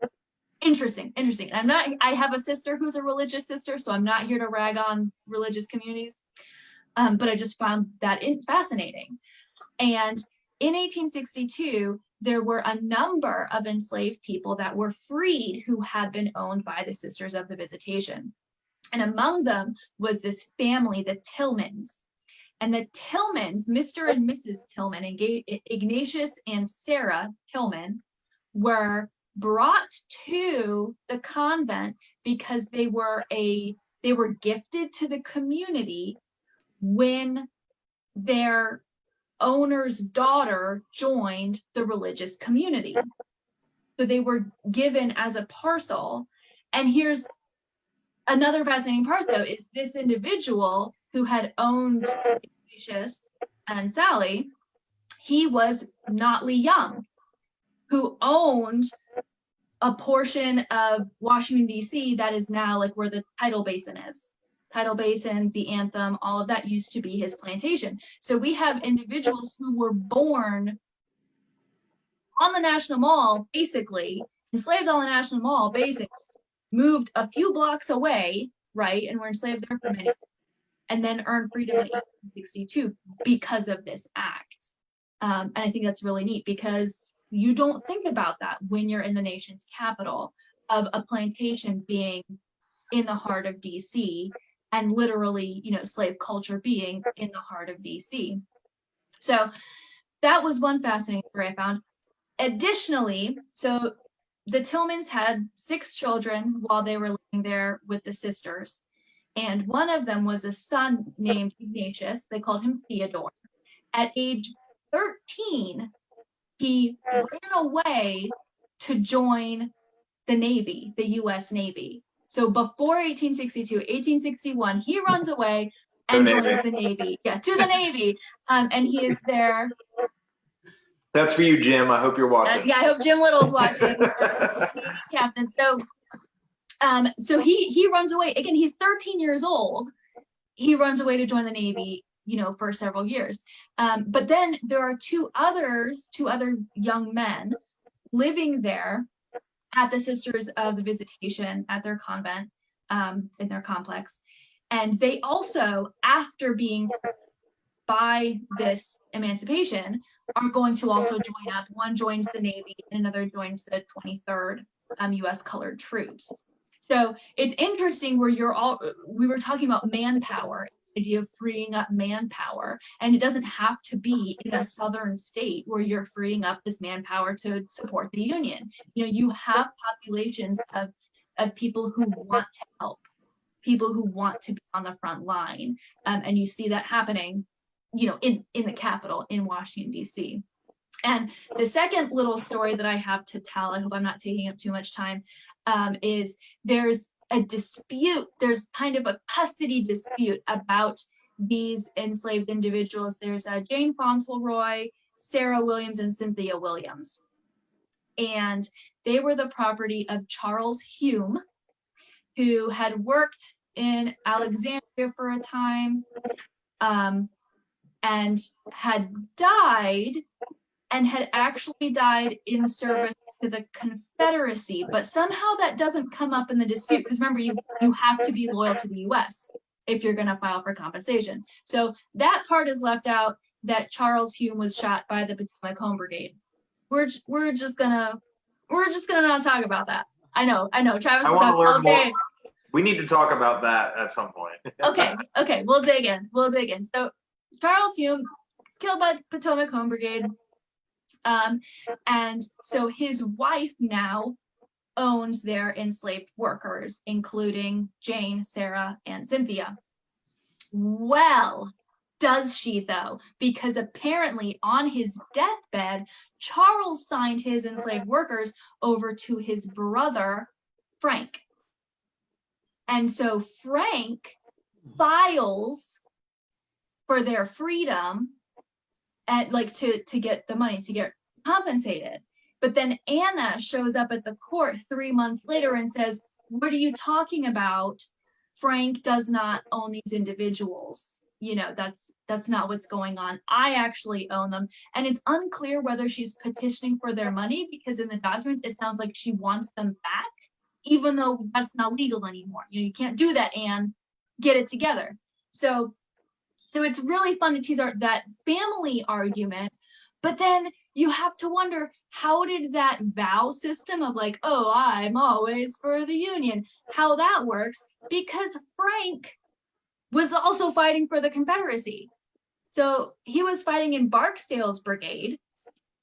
Interesting. And I have a sister who's a religious sister, so I'm not here to rag on religious communities, but I just found that fascinating. And in 1862, there were a number of enslaved people that were freed who had been owned by the Sisters of the Visitation. And among them was this family, the Tillmans. And the Tillmans, Mr. and Mrs. Tillman, Ignatius and Sarah Tillman, were brought to the convent because they were gifted to the community when their owner's daughter joined the religious community. So they were given as a parcel. And here's another fascinating part, though, is this individual who had owned Ignatius and Sally, he was Notley Young, who owned a portion of Washington, D.C. that is now like where the tidal basin is. Tidal Basin, the Anthem, all of that used to be his plantation. So we have individuals who were born on the National Mall, basically, enslaved on the National Mall, basically, moved a few blocks away, right, and were enslaved there for many years, and then earned freedom in 1862 because of this act. And I think that's really neat because you don't think about that when you're in the nation's capital, of a plantation being in the heart of DC and literally, you know, slave culture being in the heart of DC. So that was one fascinating story I found. Additionally, so the Tillmans had 6 children while they were living there with the sisters. And one of them was a son named Ignatius. They called him Theodore. At age 13, he ran away to join the Navy, the U.S. Navy. So before 1862, 1861, he runs away and joins the Navy. Yeah, to the Navy. And he is there. That's for you, Jim. I hope you're watching. Yeah, I hope Jim Little's watching. Captain. So he runs away. Again, he's 13 years old. He runs away to join the Navy, you know, for several years. But then there are two other young men living there at the Sisters of the Visitation at their convent, in their complex. And they also, after being by this emancipation, are going to also join up. One joins the Navy and another joins the 23rd U.S. Colored Troops. So it's interesting where we were talking about manpower, the idea of freeing up manpower, and it doesn't have to be in a southern state where you're freeing up this manpower to support the Union. You have populations of people who want to help, people who want to be on the front line, and you see that happening, in the Capitol in Washington, D.C. And the second little story that I have to tell, I hope I'm not taking up too much time, is there's a dispute, there's kind of a custody dispute about these enslaved individuals. There's Jane Fauntleroy, Sarah Williams, and Cynthia Williams. And they were the property of Charles Hume, who had worked in Alexandria for a time, and had died, and had actually died in service to the Confederacy. But somehow that doesn't come up in the dispute, because remember, you have to be loyal to the U.S. if you're going to file for compensation. So that part is left out, that Charles Hume was shot by the Potomac Home Brigade. We're just gonna not talk about that. I know. Travis will talk all day. We need to talk about that at some point. Okay, we'll dig in. So Charles Hume is killed by the Potomac Home Brigade. And so his wife now owns their enslaved workers, including Jane, Sarah, and Cynthia. Well, does she though? Because apparently on his deathbed, Charles signed his enslaved workers over to his brother, Frank. And so Frank files for their freedom and to get the money, to get compensated. But then Anna shows up at the court 3 months later and says, "What are you talking about? Frank does not own these individuals. That's not what's going on. I actually own them." And it's unclear whether she's petitioning for their money, because in the documents it sounds like she wants them back, even though that's not legal anymore. You can't do that, Anne. Get it together. So it's really fun to tease out that family argument, but then you have to wonder, how did that vow system of I'm always for the Union, how that works, because Frank was also fighting for the Confederacy. So he was fighting in Barksdale's brigade,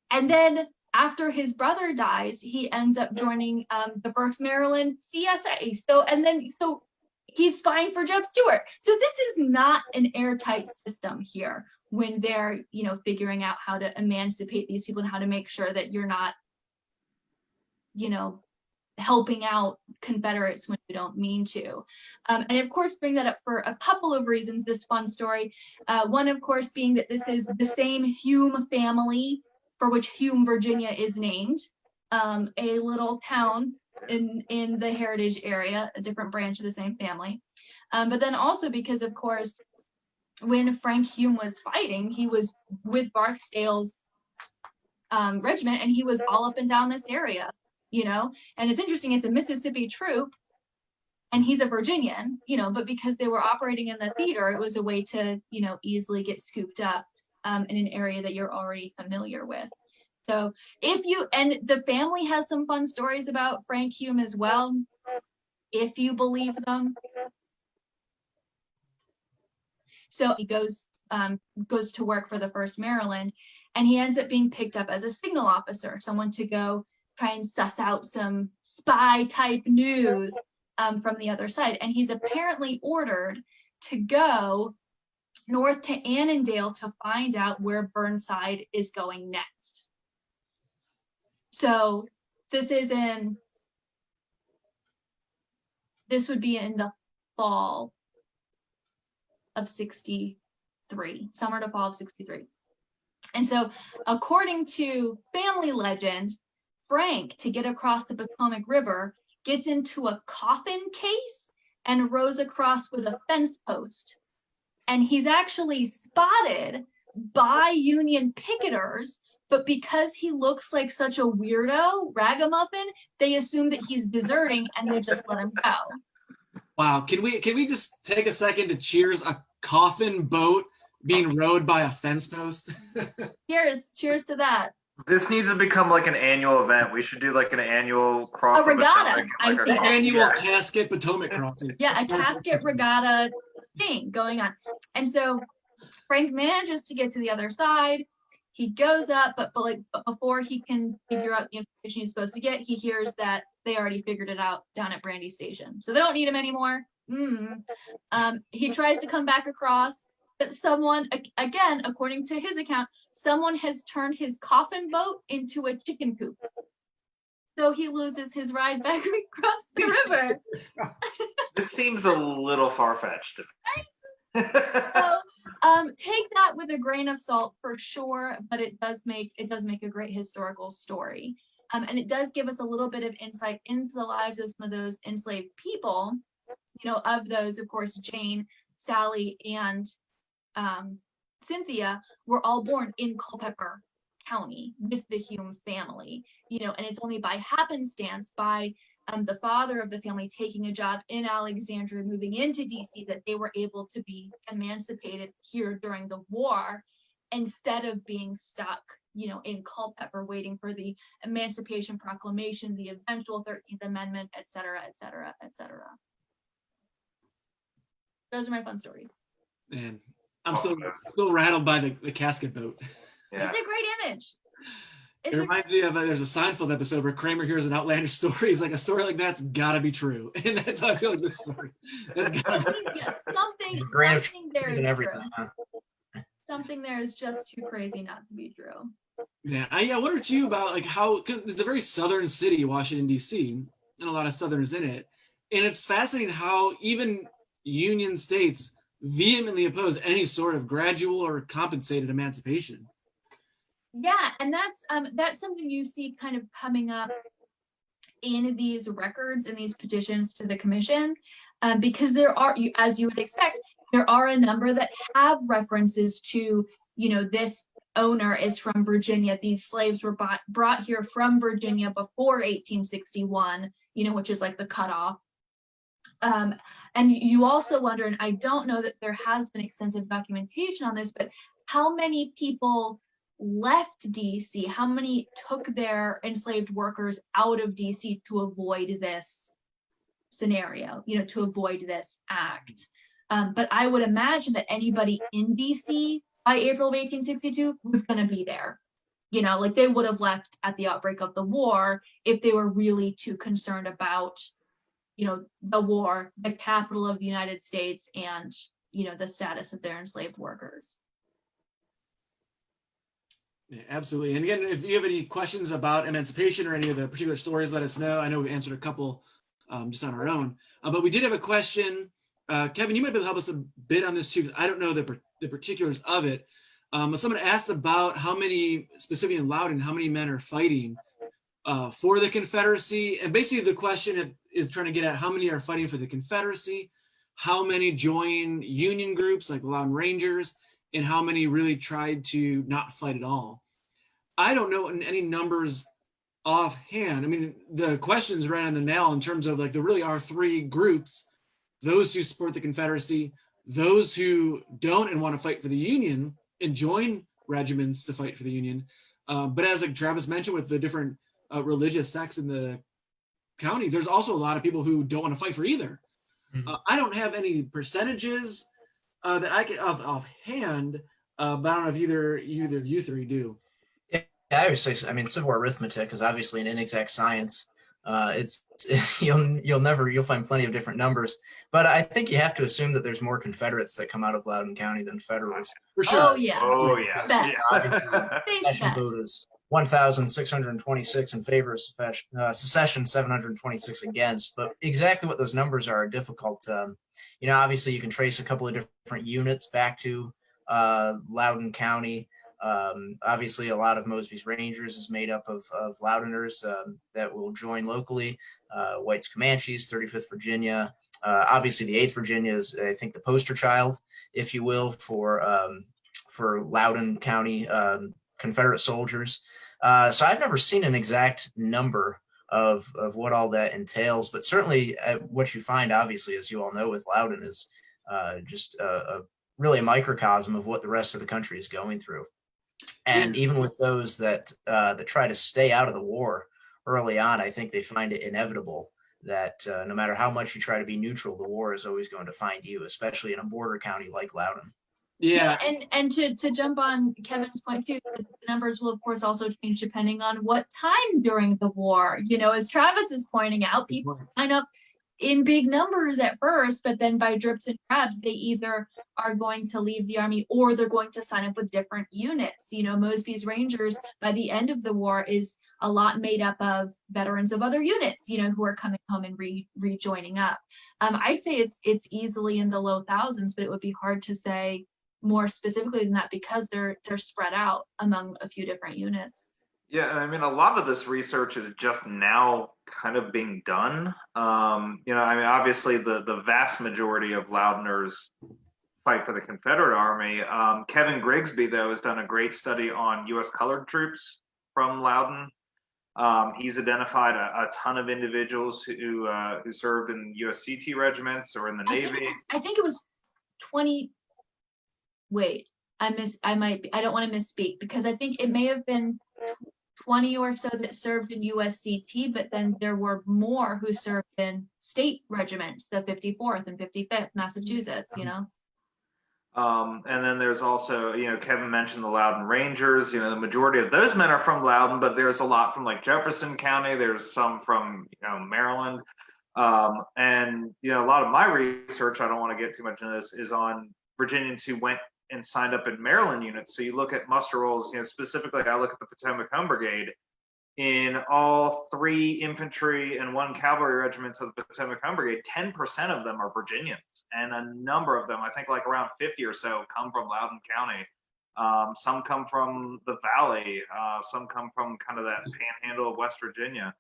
and then after his brother dies, he ends up joining the 1st Maryland CSA. So he's spying for Jeb Stuart. So this is not an airtight system here when they're, figuring out how to emancipate these people and how to make sure that you're not, helping out Confederates when you don't mean to. And of course, bring that up for a couple of reasons, this fun story. One, of course, being that this is the same Hume family for which Hume, Virginia is named, a little town in the Heritage area, a different branch of the same family. But then also because, of course, when Frank Hume was fighting, he was with Barksdale's regiment, and he was all up and down this area, and it's interesting, it's a Mississippi troop, and he's a Virginian, but because they were operating in the theater, it was a way to, easily get scooped up in an area that you're already familiar with. So and the family has some fun stories about Frank Hume as well, if you believe them. So he goes to work for the 1st Maryland, and he ends up being picked up as a signal officer, someone to go try and suss out some spy type news from the other side. And he's apparently ordered to go north to Annandale to find out where Burnside is going next. So this would be in the fall of 63, summer to fall of 63. And so according to family legend, Frank, to get across the Potomac River, gets into a coffin case and rows across with a fence post. And he's actually spotted by Union picketers, but because he looks like such a weirdo, ragamuffin, they assume that he's deserting and they just let him go. Wow, can we just take a second to cheers a coffin boat being rowed by a fence post. Cheers to that. This needs to become like an annual event. We should do like an annual cross. A regatta, I like think. Annual casket Potomac crossing. Yeah, a casket regatta thing going on. And so Frank manages to get to the other side. He goes up, but before he can figure out the information he's supposed to get, he hears that they already figured it out down at Brandy Station. So they don't need him anymore. He tries to come back across. But someone, again, according to his account, someone has turned his coffin boat into a chicken coop. So he loses his ride back across the river. This seems a little far-fetched to me. So, take that with a grain of salt for sure, but it does make a great historical story. And it does give us a little bit of insight into the lives of some of those enslaved people. Of those, of course, Jane, Sally, and Cynthia were all born in Culpeper County with the Hume family, and it's only by happenstance, by the father of the family taking a job in Alexandria, moving into DC, that they were able to be emancipated here during the war instead of being stuck, in Culpeper waiting for the Emancipation Proclamation, the eventual 13th Amendment, et cetera, et cetera, et cetera. Those are my fun stories. Man, I'm still rattled by the casket boat. Yeah. It's a great image. It reminds me of there's a Seinfeld episode where Kramer hears an outlandish story. He's like, a story like that's gotta be true, and that's how I feel like this story. That's gotta be. Yeah, something there is true. Something there is just too crazy not to be true. Yeah, I wonder too about like how, cause it's a very southern city, Washington D.C., and a lot of Southerners in it, and it's fascinating how even Union states vehemently oppose any sort of gradual or compensated emancipation. Yeah, and that's something you see kind of coming up in these records and these petitions to the commission, because there are, as you would expect, there are a number that have references to, this owner is from Virginia. These slaves were brought here from Virginia before 1861, which is like the cutoff. And you also wonder, and I don't know that there has been extensive documentation on this, but how many people left DC? How many took their enslaved workers out of DC to avoid this scenario, to avoid this act? But I would imagine that anybody in DC by April of 1862 was going to be there. Like they would have left at the outbreak of the war if they were really too concerned about the war, the capital of the United States, and, the status of their enslaved workers. Yeah, absolutely. And again, if you have any questions about emancipation or any of the particular stories, let us know. I know we answered a couple just on our own, but we did have a question. Kevin, you might be able to help us a bit on this too, because I don't know the particulars of it. Someone asked about how many, specifically in Loudoun, how many men are fighting for the Confederacy. And basically the question is trying to get at how many are fighting for the Confederacy, how many join Union groups like the Loudoun Rangers, and how many really tried to not fight at all. I don't know any numbers offhand. I mean, the question's right on the nail in terms of like there really are three groups: those who support the Confederacy, those who don't and want to fight for the Union and join regiments to fight for the Union. But as like Travis mentioned, with the different religious sects in the county, there's also a lot of people who don't want to fight for either. I don't have any percentages that I can offhand, but I don't know if either of you three do. Yeah, I always say, civil arithmetic is obviously an inexact science. You'll find plenty of different numbers, but I think you have to assume that there's more Confederates that come out of Loudoun County than Federals. For sure. Oh yeah. Oh yeah. Obviously, secession vote is 1,626 in favor of secession, 726 against. But exactly what those numbers are difficult. Obviously you can trace a couple of different units back to Loudoun County. Obviously, a lot of Mosby's Rangers is made up of Loudouners that will join locally. White's Comanches, 35th Virginia. Obviously, the 8th Virginia is, I think, the poster child, if you will, for Loudoun County Confederate soldiers. So I've never seen an exact number of what all that entails, but certainly what you find, obviously, as you all know, with Loudoun is just a really a microcosm of what the rest of the country is going through. And even with those that try to stay out of the war early on, I think they find it inevitable that no matter how much you try to be neutral, the war is always going to find you, especially in a border county like Loudoun. Yeah, and to jump on Kevin's point too, the numbers will of course also change depending on what time during the war. You know, as Travis is pointing out, people sign up in big numbers at first, but then by drips and drabs, they either are going to leave the Army or they're going to sign up with different units. You know, Mosby's Rangers by the end of the war is a lot made up of veterans of other units, you know, who are coming home and rejoining up. I'd say it's easily in the low thousands, but it would be hard to say more specifically than that because they're spread out among a few different units. Yeah, I mean, a lot of this research is just now kind of being done. You know, I mean, obviously the vast majority of Loudoners fight for the Confederate Army. Kevin Grigsby, though, has done a great study on U.S. colored troops from Loudoun. He's identified a ton of individuals who served in U.S. CT regiments or in the Navy. I think it was 20. Wait, I don't want to misspeak because I think it may have been 20 or so that served in USCT, but then there were more who served in state regiments, the 54th and 55th Massachusetts, you know. And then there's also, you know, Kevin mentioned the Loudoun Rangers. You know, the majority of those men are from Loudoun, but there's a lot from like Jefferson County. There's some from, you know, Maryland. And, you know, a lot of my research, I don't want to get too much into this, is on Virginians who went and signed up in Maryland units. So you look at muster rolls, you know, specifically I look at the Potomac Home Brigade. In all 3 infantry and 1 cavalry regiments of the Potomac Home Brigade, 10% of them are Virginians. And a number of them, I think like around 50 or so, come from Loudoun County. Some come from the Valley. Some come from kind of that panhandle of West Virginia.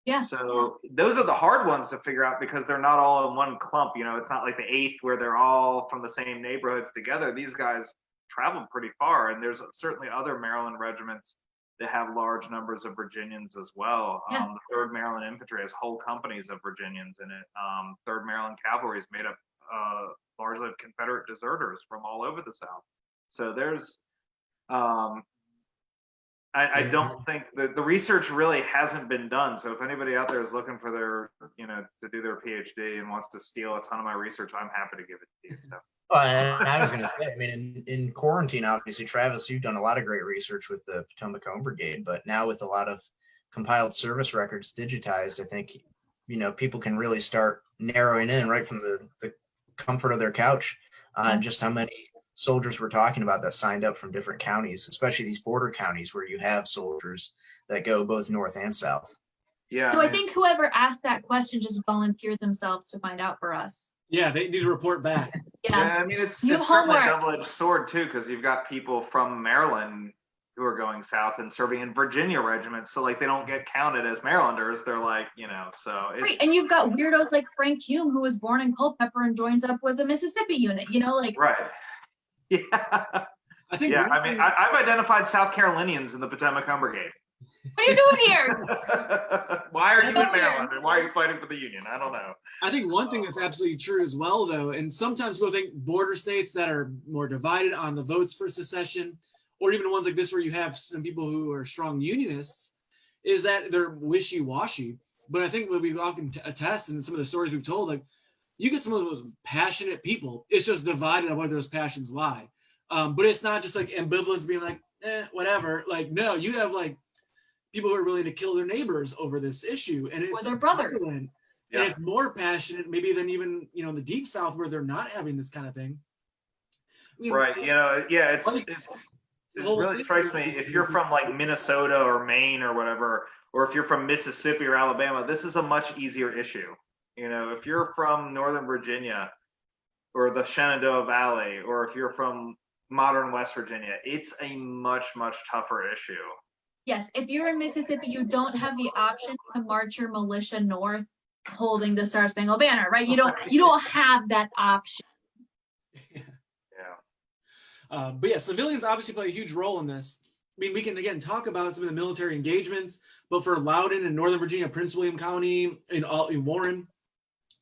Yeah. So those are the hard ones to figure out because they're not all in one clump. You know, it's not like the 8th where they're all from the same neighborhoods together. These guys traveled pretty far, and there's certainly other Maryland regiments that have large numbers of Virginians as well. Yeah. The 3rd Maryland Infantry has whole companies of Virginians in it. 3rd Maryland Cavalry is made up largely of Confederate deserters from all over the South. So there's I don't think the research really hasn't been done. So if anybody out there is looking for their, you know, to do their PhD and wants to steal a ton of my research, I'm happy to give it to you. So. Well, I was going to say, I mean, in quarantine, obviously, Travis, you've done a lot of great research with the Potomac Home Brigade, but now with a lot of compiled service records digitized, I think, you know, people can really start narrowing in right from the comfort of their couch on just how many soldiers we're talking about that signed up from different counties, especially these border counties where you have soldiers that go both north and south. Yeah. So I think whoever asked that question just volunteered themselves to find out for us. Yeah, they need to report back. Yeah, I mean, it's certainly a double-edged sword too, because you've got people from Maryland who are going south and serving in Virginia regiments, so like they don't get counted as Marylanders. They're like, you know, so it's right. And you've got weirdos like Frank Hume, who was born in Culpeper and joins up with the Mississippi unit. You know, like right. Yeah. I think. Yeah, I mean, I've identified South Carolinians in the Potomac Home Brigade. What are you doing here? Why are you in Maryland? And why are you fighting for the Union? I don't know. I think one thing that's absolutely true as well, though, and sometimes we'll think border states that are more divided on the votes for secession, or even ones like this where you have some people who are strong unionists, is that they're wishy-washy. But I think what we often attest in some of the stories we've told, like you get some of those passionate people. It's just divided on where those passions lie. But it's not just like ambivalence being like, whatever. Like, no, you have like people who are willing to kill their neighbors over this issue, and it's or their brothers. And it's more passionate maybe than even, you know, in the deep South where they're not having this kind of thing. I mean, right. You know, yeah, it really strikes me if you're from like Minnesota or Maine or whatever, or if you're from Mississippi or Alabama, this is a much easier issue. You know, if you're from Northern Virginia or the Shenandoah Valley, or if you're from modern West Virginia, it's a much, much tougher issue. Yes, if you're in Mississippi, you don't have the option to march your militia north holding the Star Spangled Banner, right? You don't have that option. Yeah. But yeah, civilians obviously play a huge role in this. I mean, we can again talk about some of the military engagements, but for Loudoun and Northern Virginia, Prince William County, in Warren,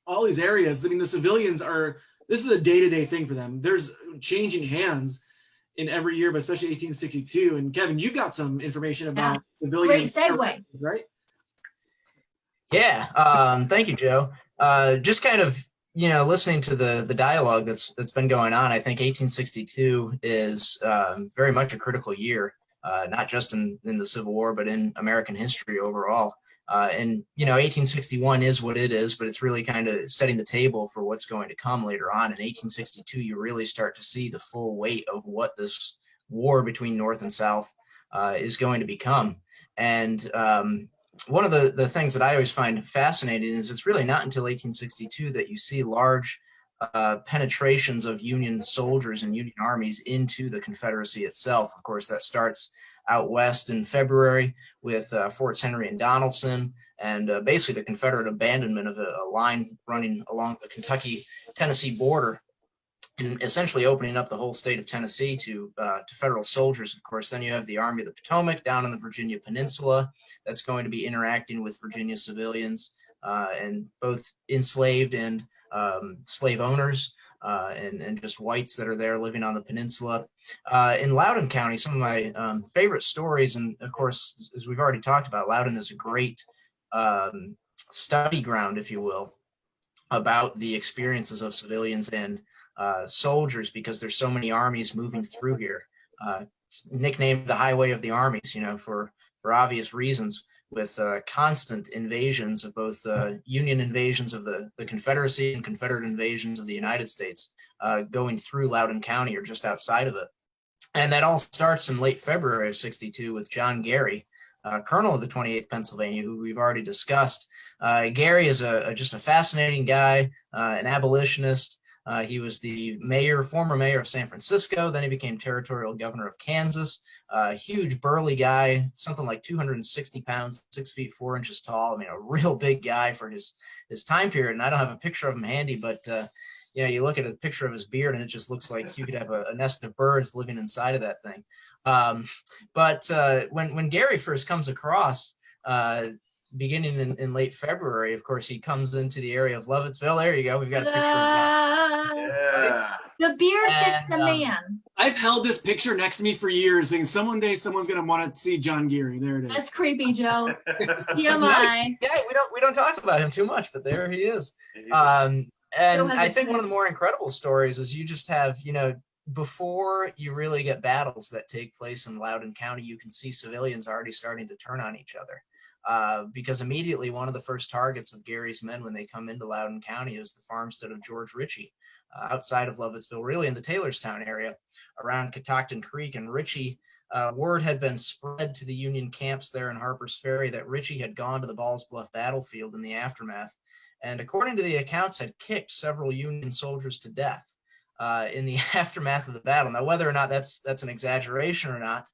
all these areas, I mean, the civilians are this is a day-to-day thing for them. There's changing hands in every year, but especially 1862. And Kevin, you got some information about civilian. Great segue. Right? Yeah. Thank you, Joe. Just kind of, listening to the dialogue that's been going on, I think 1862 is very much a critical year, not just in the Civil War, but in American history overall. And 1861 is what it is, but it's really kind of setting the table for what's going to come later on. In 1862, you really start to see the full weight of what this war between North and South is going to become. And one of the things that I always find fascinating is it's really not until 1862 that you see large penetrations of Union soldiers and Union armies into the Confederacy itself. Of course, that starts out west in February with Forts Henry and Donaldson, and basically the Confederate abandonment of a line running along the Kentucky-Tennessee border, and essentially opening up the whole state of Tennessee to federal soldiers. Of course, then you have the Army of the Potomac down in the Virginia Peninsula that's going to be interacting with Virginia civilians and both enslaved and slave owners. And just whites that are there living on the peninsula. In Loudoun County, some of my favorite stories, and of course, as we've already talked about, Loudoun is a great study ground, if you will, about the experiences of civilians and soldiers, because there's so many armies moving through here. It's nicknamed the Highway of the Armies, for obvious reasons, with constant invasions of both Union invasions of the Confederacy and Confederate invasions of the United States going through Loudoun County or just outside of it. And that all starts in late February of 62 with John Gary, colonel of the 28th Pennsylvania, who we've already discussed. Gary is just a fascinating guy, an abolitionist. He was the former mayor of San Francisco. Then he became territorial governor of Kansas. Huge, burly guy, something like 260 pounds, 6 feet 4 inches tall. I mean, a real big guy for his time period. And I don't have a picture of him handy, but you look at a picture of his beard and it just looks like you could have a nest of birds living inside of that thing. But when Gary first comes across, beginning in late February, of course, he comes into the area of Lovettsville. There you go. We've got a picture of John. Yeah. The beard fits the man. I've held this picture next to me for years, saying someday someone's going to want to see John Gary. There it is. That's creepy, Joe. TMI. Yeah, we don't talk about him too much, but there he is. And I think one of the more incredible stories is you just have, before you really get battles that take place in Loudoun County, you can see civilians already starting to turn on each other. Because immediately one of the first targets of Gary's men when they come into Loudoun County is the farmstead of George Ritchie, outside of Lovettsville, really in the Taylorstown area around Catoctin Creek. And Ritchie, word had been spread to the Union camps there in Harper's Ferry that Ritchie had gone to the Balls Bluff battlefield in the aftermath, and according to the accounts had kicked several Union soldiers to death in the aftermath of the battle. Now, whether or not that's an exaggeration or not,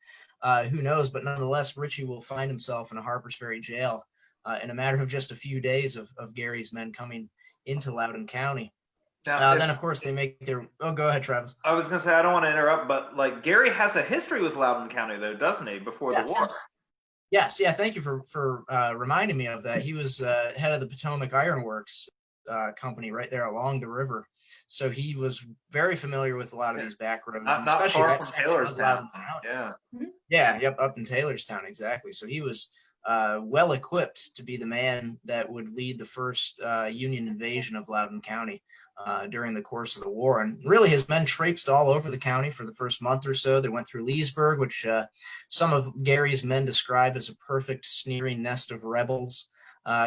who knows, but nonetheless, Ritchie will find himself in a Harper's Ferry jail in a matter of just a few days of Gary's men coming into Loudoun County. Now, then, of course, they make their... Oh, go ahead, Travis. I was going to say, I don't want to interrupt, but Gary has a history with Loudoun County, though, doesn't he, before the war? Yes, yeah, thank you for reminding me of that. He was head of the Potomac Iron Works company right there along the river. So he was very familiar with a lot of these back roads, not especially far that from section of Loudoun Taylorstown. County. Yep, up in Taylorstown, exactly. So he was well equipped to be the man that would lead the first Union invasion of Loudoun County during the course of the war. And really, his men traipsed all over the county for the first month or so. They went through Leesburg, which some of Gary's men described as a perfect sneering nest of rebels.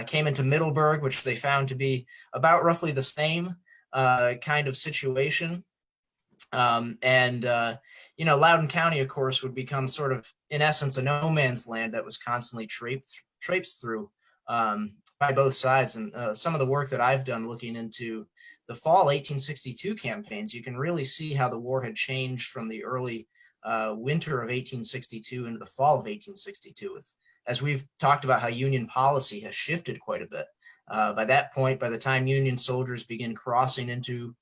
Came into Middleburg, which they found to be about roughly the same kind of situation. Loudoun County, of course, would become sort of, in essence, a no man's land that was constantly traipsed through by both sides. And some of the work that I've done looking into the fall 1862 campaigns, you can really see how the war had changed from the early winter of 1862 into the fall of 1862, as we've talked about how Union policy has shifted quite a bit. By that point, by the time Union soldiers begin crossing into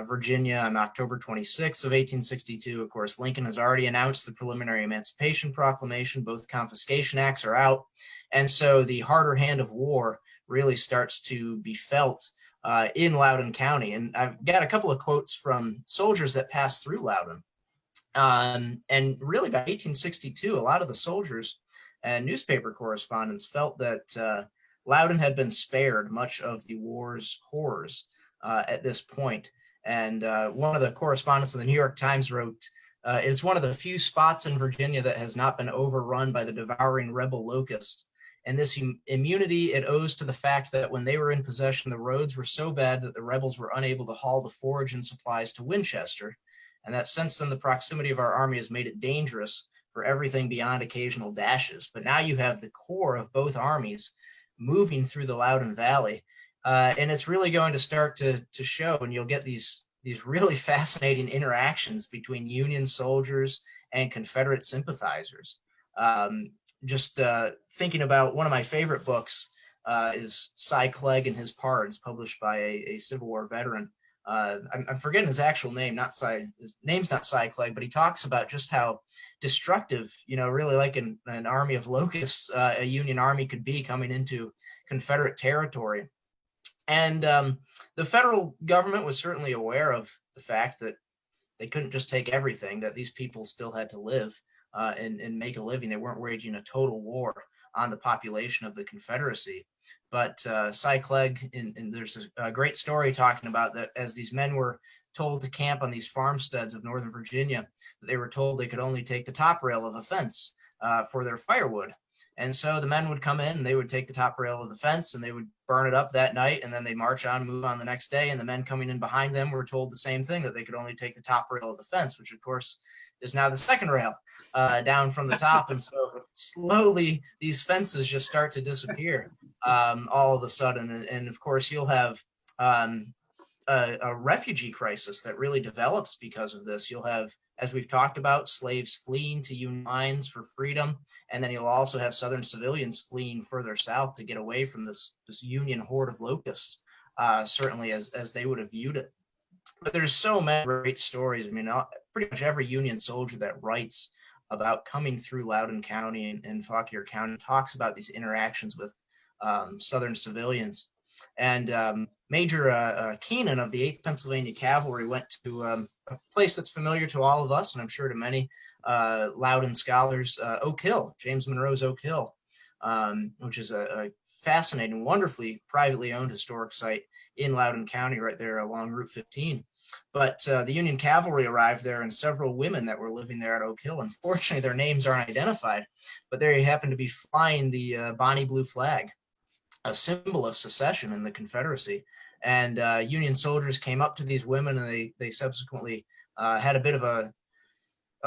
Virginia on October 26th of 1862, of course, Lincoln has already announced the preliminary Emancipation Proclamation. Both confiscation acts are out. And so the harder hand of war really starts to be felt in Loudoun County. And I've got a couple of quotes from soldiers that passed through Loudoun. And really by 1862, a lot of the soldiers and newspaper correspondents felt that Loudoun had been spared much of the war's horrors at this point. And one of the correspondents of the New York Times wrote, "It's one of the few spots in Virginia that has not been overrun by the devouring rebel locust. And this immunity it owes to the fact that when they were in possession, the roads were so bad that the rebels were unable to haul the forage and supplies to Winchester, and that since then the proximity of our army has made it dangerous for everything beyond occasional dashes. But now you have the core of both armies moving through the Loudoun Valley, and it's really going to start to show, and you'll get these really fascinating interactions between Union soldiers and Confederate sympathizers. Just thinking about one of my favorite books is Cy Clegg and His Pards, published by a Civil War veteran. I'm forgetting his actual name, his name's not Cy Clegg, but he talks about just how destructive, really like an army of locusts, a Union army could be coming into Confederate territory. And the federal government was certainly aware of the fact that they couldn't just take everything, that these people still had to live and make a living. They weren't waging a total war on the population of the Confederacy. But Cy Clegg, and there's a great story talking about that as these men were told to camp on these farmsteads of Northern Virginia, they were told they could only take the top rail of a fence for their firewood. And so the men would come in and they would take the top rail of the fence and they would burn it up that night, and then they march on, move on the next day. And the men coming in behind them were told the same thing, that they could only take the top rail of the fence, which of course is now the second rail down from the top. And so slowly these fences just start to disappear all of a sudden. And of course you'll have a refugee crisis that really develops because of this. You'll have, as we've talked about, slaves fleeing to Union lines for freedom. And then you'll also have Southern civilians fleeing further south to get away from this Union horde of locusts, certainly as they would have viewed it. But there's so many great stories. I mean, pretty much every Union soldier that writes about coming through Loudoun County and Fauquier County talks about these interactions with Southern civilians. And Major Keenan of the 8th Pennsylvania Cavalry went to a place that's familiar to all of us, and I'm sure to many Loudoun scholars, Oak Hill, James Monroe's Oak Hill, which is a fascinating, wonderfully privately owned historic site in Loudoun County right there along Route 15. But the Union Cavalry arrived there, and several women that were living there at Oak Hill, unfortunately their names aren't identified, but they happened to be flying the Bonnie Blue flag, a symbol of secession in the Confederacy. And Union soldiers came up to these women, and they subsequently had a bit of a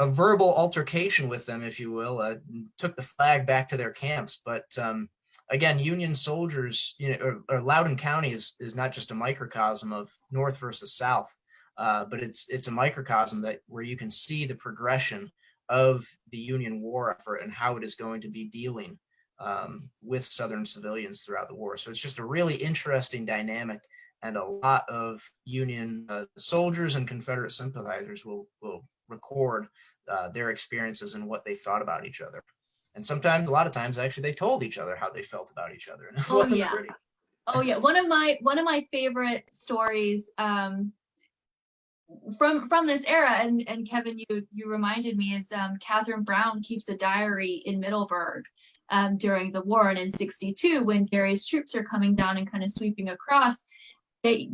verbal altercation with them, if you will, took the flag back to their camps. But again, Union soldiers, or Loudoun County is not just a microcosm of North versus South, but it's a microcosm where you can see the progression of the Union war effort and how it is going to be dealing with Southern civilians throughout the war. So it's just a really interesting dynamic, and a lot of Union soldiers and Confederate sympathizers will record their experiences and what they thought about each other. And sometimes, a lot of times, actually, they told each other how they felt about each other. And it wasn't pretty. Oh yeah, one of my favorite stories from this era, and Kevin, you reminded me, is Catherine Brown keeps a diary in Middleburg during the war, and in '62, when Gary's troops are coming down and kind of sweeping across,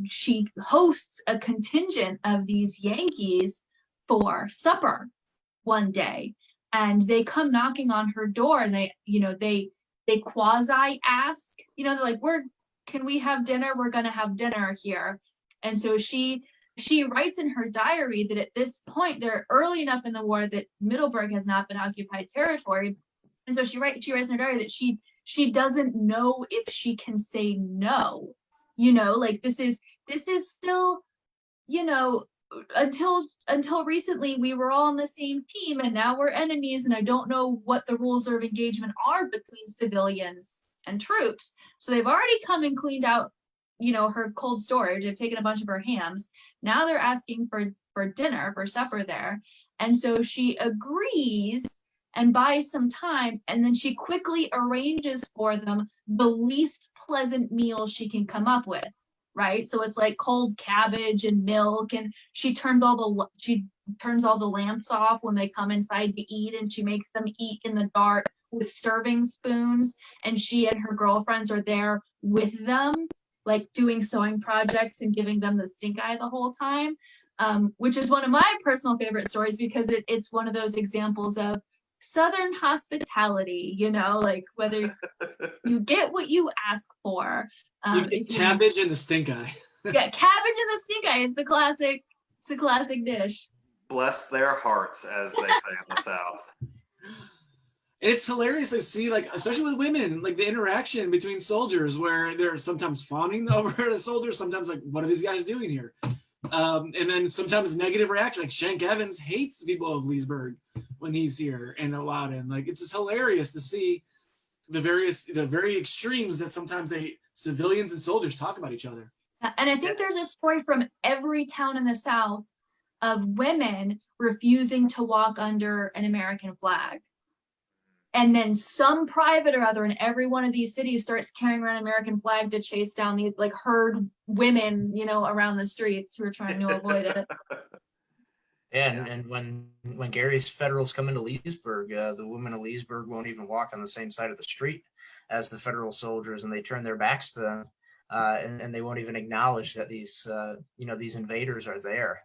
she hosts a contingent of these Yankees for supper one day, and they come knocking on her door, and they quasi ask, they're like, can we have dinner? We're gonna have dinner here. And so she writes in her diary that at this point they're early enough in the war that Middleburg has not been occupied territory. And so she writes in her diary that she doesn't know if she can say no. Like this is still, until recently we were all on the same team, and now we're enemies, and I don't know what the rules of engagement are between civilians and troops. So they've already come and cleaned out, her cold storage. They've taken a bunch of her hams. Now they're asking for dinner, for supper there. And so she agrees and buys some time, and then she quickly arranges for them the least pleasant meal she can come up with, right? So it's like cold cabbage and milk, and she turns all the lamps off when they come inside to eat, and she makes them eat in the dark with serving spoons, and she and her girlfriends are there with them, like doing sewing projects and giving them the stink eye the whole time, which is one of my personal favorite stories because it's one of those examples of Southern hospitality, you know, like whether you get what you ask for. You get cabbage and the stink eye. Yeah, cabbage and the stink eye. It's a classic dish. Bless their hearts, as they say in the South. It's hilarious to see, like, especially with women, like the interaction between soldiers where they're sometimes fawning over the soldiers, sometimes like, what are these guys doing here? And then sometimes negative reaction, like Shank Evans hates the people of Leesburg when he's here and Loudoun. Like, it's just hilarious to see the very extremes that sometimes civilians and soldiers talk about each other. And I think there's a story from every town in the South of women refusing to walk under an American flag. And then some private or other in every one of these cities starts carrying around an American flag to chase down these like herd women, you know, around the streets who are trying to avoid it. Yeah, and when Gary's Federals come into Leesburg, the women of Leesburg won't even walk on the same side of the street as the Federal soldiers, and they turn their backs to them, and they won't even acknowledge that these invaders are there.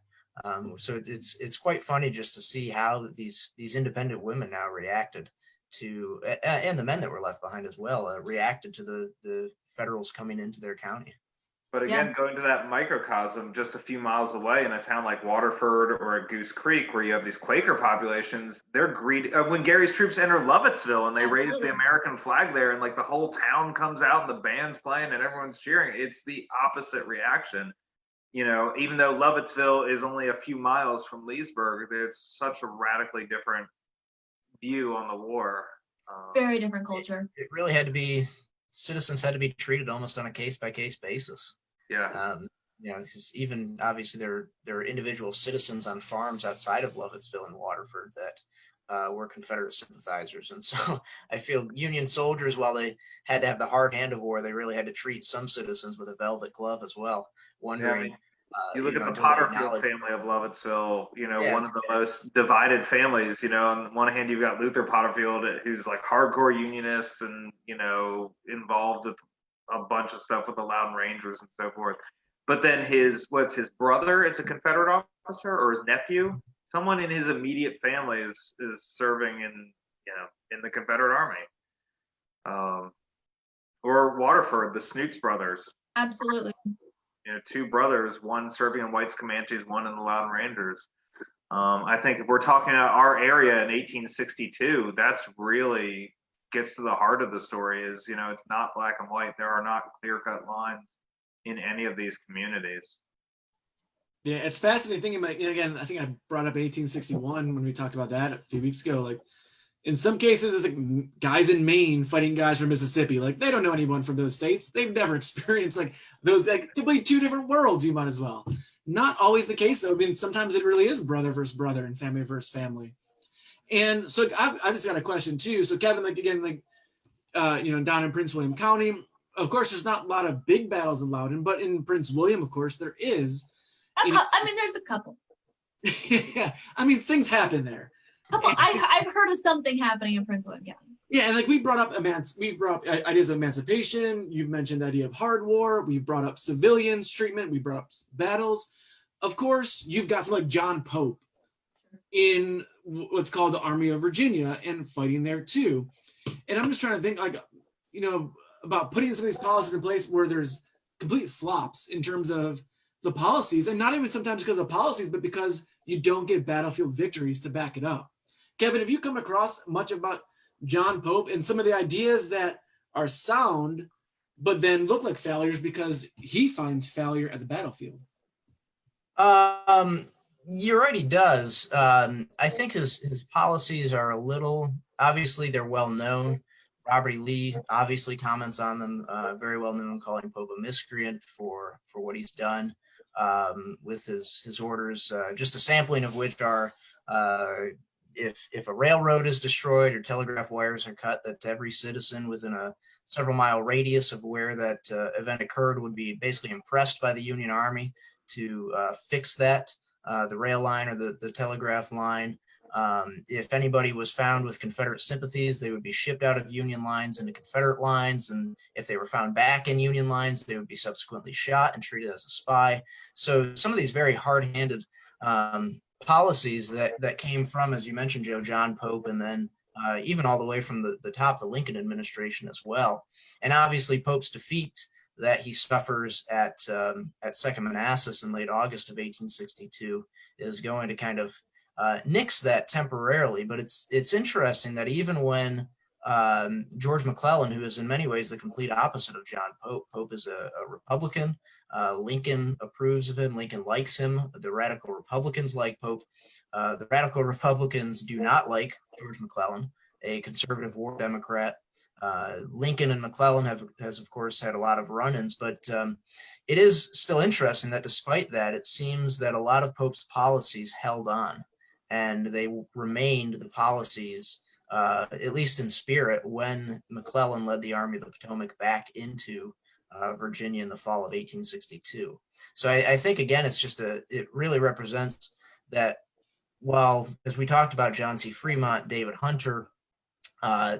So it's quite funny just to see how these independent women now reacted to, and the men that were left behind as well, reacted to the Federals coming into their county. But again, going to that microcosm just a few miles away in a town like Waterford or at Goose Creek, where you have these Quaker populations, they're greedy. When Gary's troops enter Lovettsville and they raise the American flag there, and like the whole town comes out and the band's playing and everyone's cheering, it's the opposite reaction. You know, even though Lovettsville is only a few miles from Leesburg, it's such a radically different view on the war. Very different culture. It really had to be, citizens had to be treated almost on a case-by-case basis. Yeah. Even obviously there are individual citizens on farms outside of Lovettsville and Waterford that were Confederate sympathizers. And so I feel Union soldiers, while they had to have the hard hand of war, they really had to treat some citizens with a velvet glove as well, wondering... you look at the Potterfield family of Lovettsville, one of the most divided families. On one hand, you've got Luther Potterfield, who's like hardcore unionist and, involved with a bunch of stuff with the Loudoun Rangers and so forth. But then his brother is a Confederate officer, or his nephew? Someone in his immediate family is serving in the Confederate Army. Or Waterford, the Snoots brothers. Absolutely. Two brothers, one serving in White's Comanches, one in the Loudoun Rangers. I think if we're talking about our area in 1862, that's really gets to the heart of the story is, it's not black and white. There are not clear-cut lines in any of these communities. Yeah, it's fascinating thinking about, again, I think I brought up 1861 when we talked about that a few weeks ago. Like, in some cases, it's like guys in Maine fighting guys from Mississippi. Like, they don't know anyone from those states. They've never experienced like those, like, completely two different worlds. You might as well. Not always the case, though. I mean, sometimes it really is brother versus brother and family versus family. And so I've just got a question too. So Kevin, like, again, like, down in Prince William County, of course, there's not a lot of big battles in Loudoun, but in Prince William, of course, there is. There's a couple. Yeah, I mean, things happen there. I've heard of something happening in Prince William County. Yeah, and like we brought up ideas of emancipation. You've mentioned the idea of hard war. We brought up civilians treatment. We brought up battles. Of course, you've got someone like John Pope in what's called the Army of Virginia and fighting there too. And I'm just trying to think, like, about putting some of these policies in place where there's complete flops in terms of the policies, and not even sometimes because of policies, but because you don't get battlefield victories to back it up. Kevin, have you come across much about John Pope and some of the ideas that are sound, but then look like failures because he finds failure at the battlefield? You're right, he does. I think his policies are a little, obviously they're well known. Robert E. Lee obviously comments on them, very well known, calling Pope a miscreant for what he's done with his orders, just a sampling of which are if a railroad is destroyed or telegraph wires are cut, that every citizen within a several mile radius of where that event occurred would be basically impressed by the Union Army to fix that, the rail line or the telegraph line. If anybody was found with Confederate sympathies, they would be shipped out of Union lines into Confederate lines. And if they were found back in Union lines, they would be subsequently shot and treated as a spy. So some of these very hard-handed policies that came from, as you mentioned, Joe, John Pope, and then even all the way from the top, the Lincoln administration as well. And obviously Pope's defeat that he suffers at Second Manassas in late August of 1862 is going to kind of nix that temporarily. But it's interesting that even when George McClellan, who is in many ways the complete opposite of John Pope, Pope is a Republican. Lincoln approves of him. Lincoln likes him. The radical Republicans like Pope. The radical Republicans do not like George McClellan, a conservative war Democrat. Lincoln and McClellan has of course had a lot of run-ins, but it is still interesting that despite that, it seems that a lot of Pope's policies held on, and they remained the policies, at least in spirit, when McClellan led the Army of the Potomac back into Virginia in the fall of 1862. So I think, again, it really represents that while, as we talked about, John C. Fremont, David Hunter,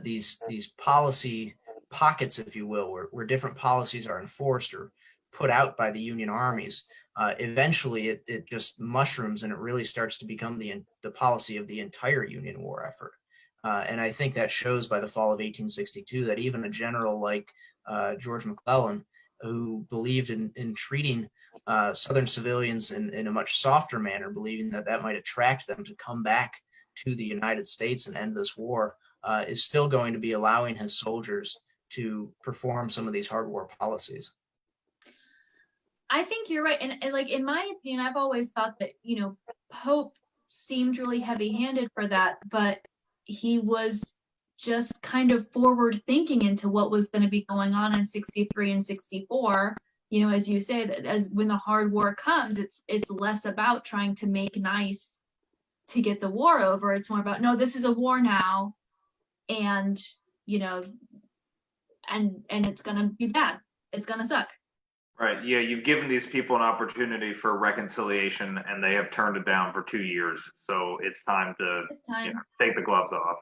these policy pockets, if you will, where different policies are enforced or put out by the Union armies, eventually it just mushrooms and it really starts to become the policy of the entire Union war effort. And I think that shows by the fall of 1862 that even a general like George McClellan, who believed in treating Southern civilians in a much softer manner, believing that might attract them to come back to the United States and end this war, is still going to be allowing his soldiers to perform some of these hard war policies. I think you're right. And like, in my opinion, I've always thought that, Pope seemed really heavy-handed for that, but he was just kind of forward thinking into what was going to be going on in 63 and 64. As you say, that as when the hard war comes, it's less about trying to make nice to get the war over. It's more about, no, this is a war now, and and it's gonna be bad. It's gonna suck. Right. Yeah, you've given these people an opportunity for reconciliation, and they have turned it down for 2 years. So it's time to take the gloves off.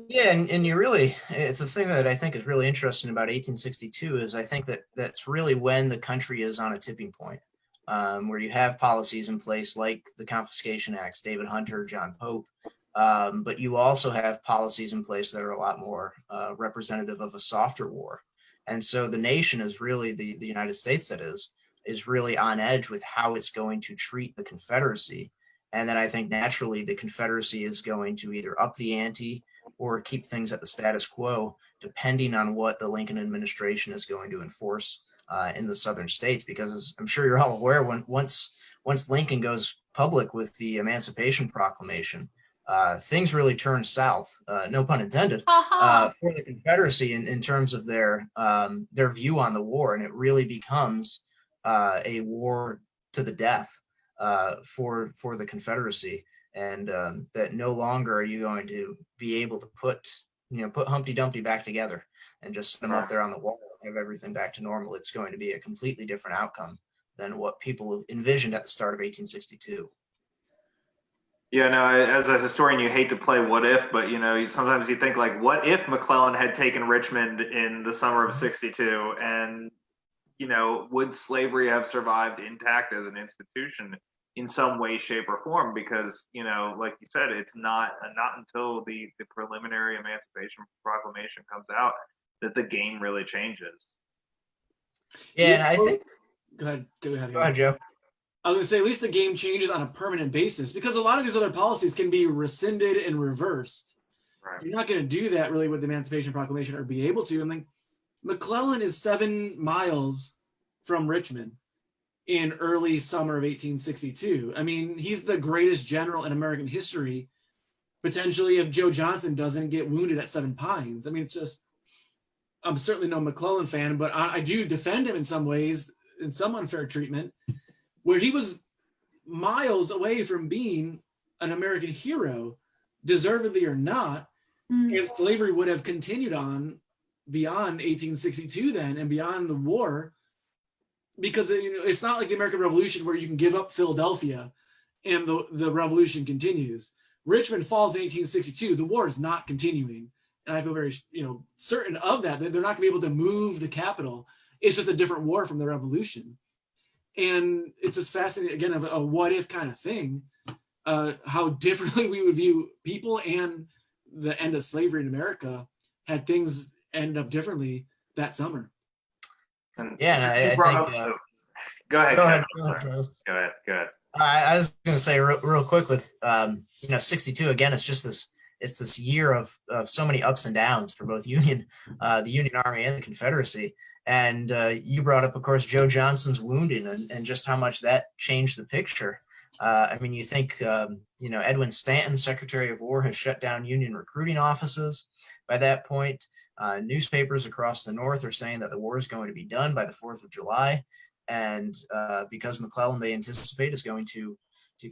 Yeah, and it's the thing that I think is really interesting about 1862 is I think that's really when the country is on a tipping point, where you have policies in place like the Confiscation Acts, David Hunter, John Pope, but you also have policies in place that are a lot more representative of a softer war. And so the nation is really, the United States that is really on edge with how it's going to treat the Confederacy. And then I think naturally the Confederacy is going to either up the ante or keep things at the status quo, depending on what the Lincoln administration is going to enforce in the southern states. Because as I'm sure you're all aware, once Lincoln goes public with the Emancipation Proclamation, things really turn south, no pun intended, for the Confederacy in terms of their view on the war. And it really becomes a war to the death for the Confederacy, and that no longer are you going to be able to put Humpty Dumpty back together and just sit them up there on the wall and have everything back to normal. It's going to be a completely different outcome than what people envisioned at the start of 1862. Yeah, no, as a historian, you hate to play what if, but sometimes you think like, what if McClellan had taken Richmond in the summer of 62, and would slavery have survived intact as an institution in some way, shape, or form? Because like you said, it's not until the preliminary Emancipation Proclamation comes out that the game really changes. Yeah, and I think. Go ahead, Joe. I was going to say, at least the game changes on a permanent basis, because a lot of these other policies can be rescinded and reversed. Right. You're not going to do that really with the Emancipation Proclamation, or be able to. And like, McClellan is 7 miles from Richmond in early summer of 1862. I mean, he's the greatest general in American history, potentially, if Joe Johnson doesn't get wounded at Seven Pines. I mean, it's just, I'm certainly no McClellan fan, but I do defend him in some ways, in some unfair treatment, where he was miles away from being an American hero, deservedly or not, and slavery would have continued on beyond 1862 then and beyond the war, because it's not like the American Revolution where you can give up Philadelphia and the revolution continues. Richmond falls in 1862. The war is not continuing. And I feel very certain of that they're not going to be able to move the capital. It's just a different war from the revolution. And it's just fascinating, again, of a what if kind of thing, how differently we would view people, and the end of slavery in America had things end up differently that summer. And yeah, I think. Go ahead. Go ahead. Go ahead. I was going to say real quick with 62 again. It's just this year of so many ups and downs for both the Union Army and the Confederacy. And you brought up, of course, Joe Johnston's wounding and just how much that changed the picture. I mean, you think Edwin Stanton, Secretary of War, has shut down Union recruiting offices by that point. Newspapers across the North are saying that the war is going to be done by the 4th of July. And because McClellan, they anticipate, is going to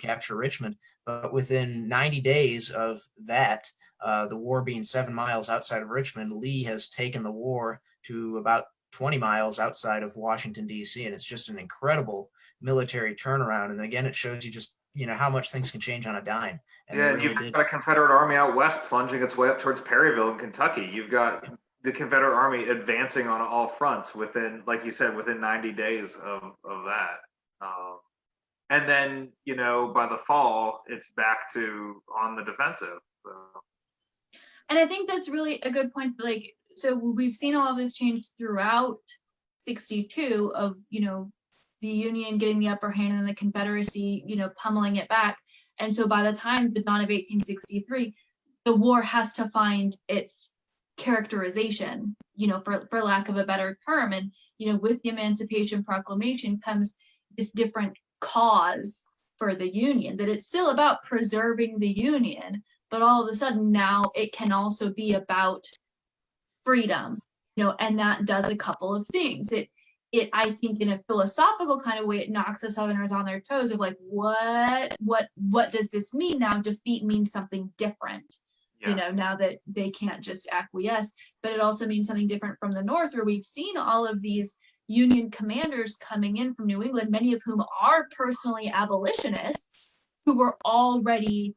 capture Richmond. But within 90 days of that, the war being 7 miles outside of Richmond, Lee has taken the war to about 20 miles outside of Washington, D.C. And it's just an incredible military turnaround. And again, it shows you just, how much things can change on a dime. And yeah, really you've got a Confederate army out west plunging its way up towards Perryville in Kentucky. You've got the Confederate Army advancing on all fronts within, like you said, within 90 days of that. And then, by the fall, it's back to on the defensive. So. And I think that's really a good point. So we've seen all of this change throughout 62 of, the Union getting the upper hand and the Confederacy, pummeling it back. And so by the time the dawn of 1863, the war has to find its characterization, for lack of a better term. And, with the Emancipation Proclamation comes this different cause for the Union, that it's still about preserving the Union, but all of a sudden now it can also be about freedom, and that does a couple of things. It I think in a philosophical kind of way, it knocks the Southerners on their toes of like, what does this mean now? Defeat means something different. Yeah. Now that they can't just acquiesce, but it also means something different from the North, where we've seen all of these Union commanders coming in from New England, many of whom are personally abolitionists, who were already,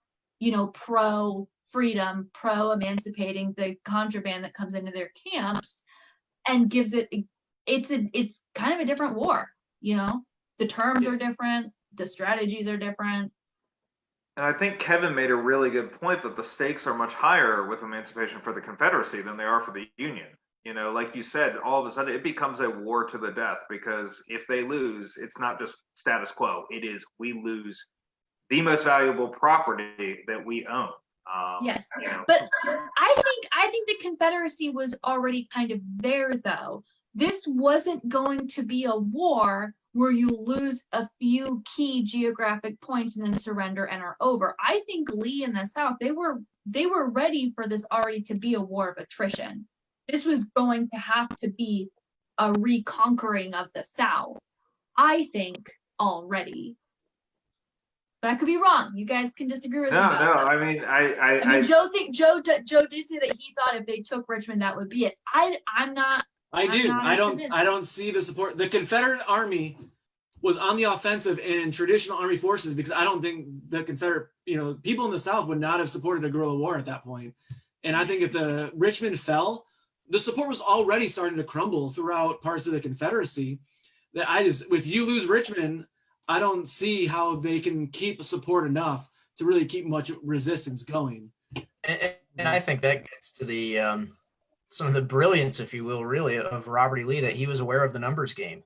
pro-freedom, pro-emancipating the contraband that comes into their camps, and gives it's kind of a different war, the terms are different, the strategies are different. And I think Kevin made a really good point that the stakes are much higher with emancipation for the Confederacy than they are for the Union. Like you said, all of a sudden it becomes a war to the death, because if they lose, it's not just status quo. It is, we lose the most valuable property that we own. Yes, but I think the Confederacy was already kind of there, though. This wasn't going to be a war where you lose a few key geographic points and then surrender and are over. I think Lee in the South, they were ready for this already to be a war of attrition. This was going to have to be a reconquering of the South, I think, already. But I could be wrong. You guys can disagree with me. No. I mean, Joe did say that he thought if they took Richmond, that would be it. I'm not. I don't see the support. The Confederate Army was on the offensive and in traditional Army forces, because I don't think the Confederate, people in the South would not have supported a guerrilla war at that point. And I think if the Richmond fell, the support was already starting to crumble throughout parts of the Confederacy. That with you lose Richmond, I don't see how they can keep support enough to really keep much resistance going. And I think that gets to the some of the brilliance, if you will, really, of Robert E. Lee, that he was aware of the numbers game.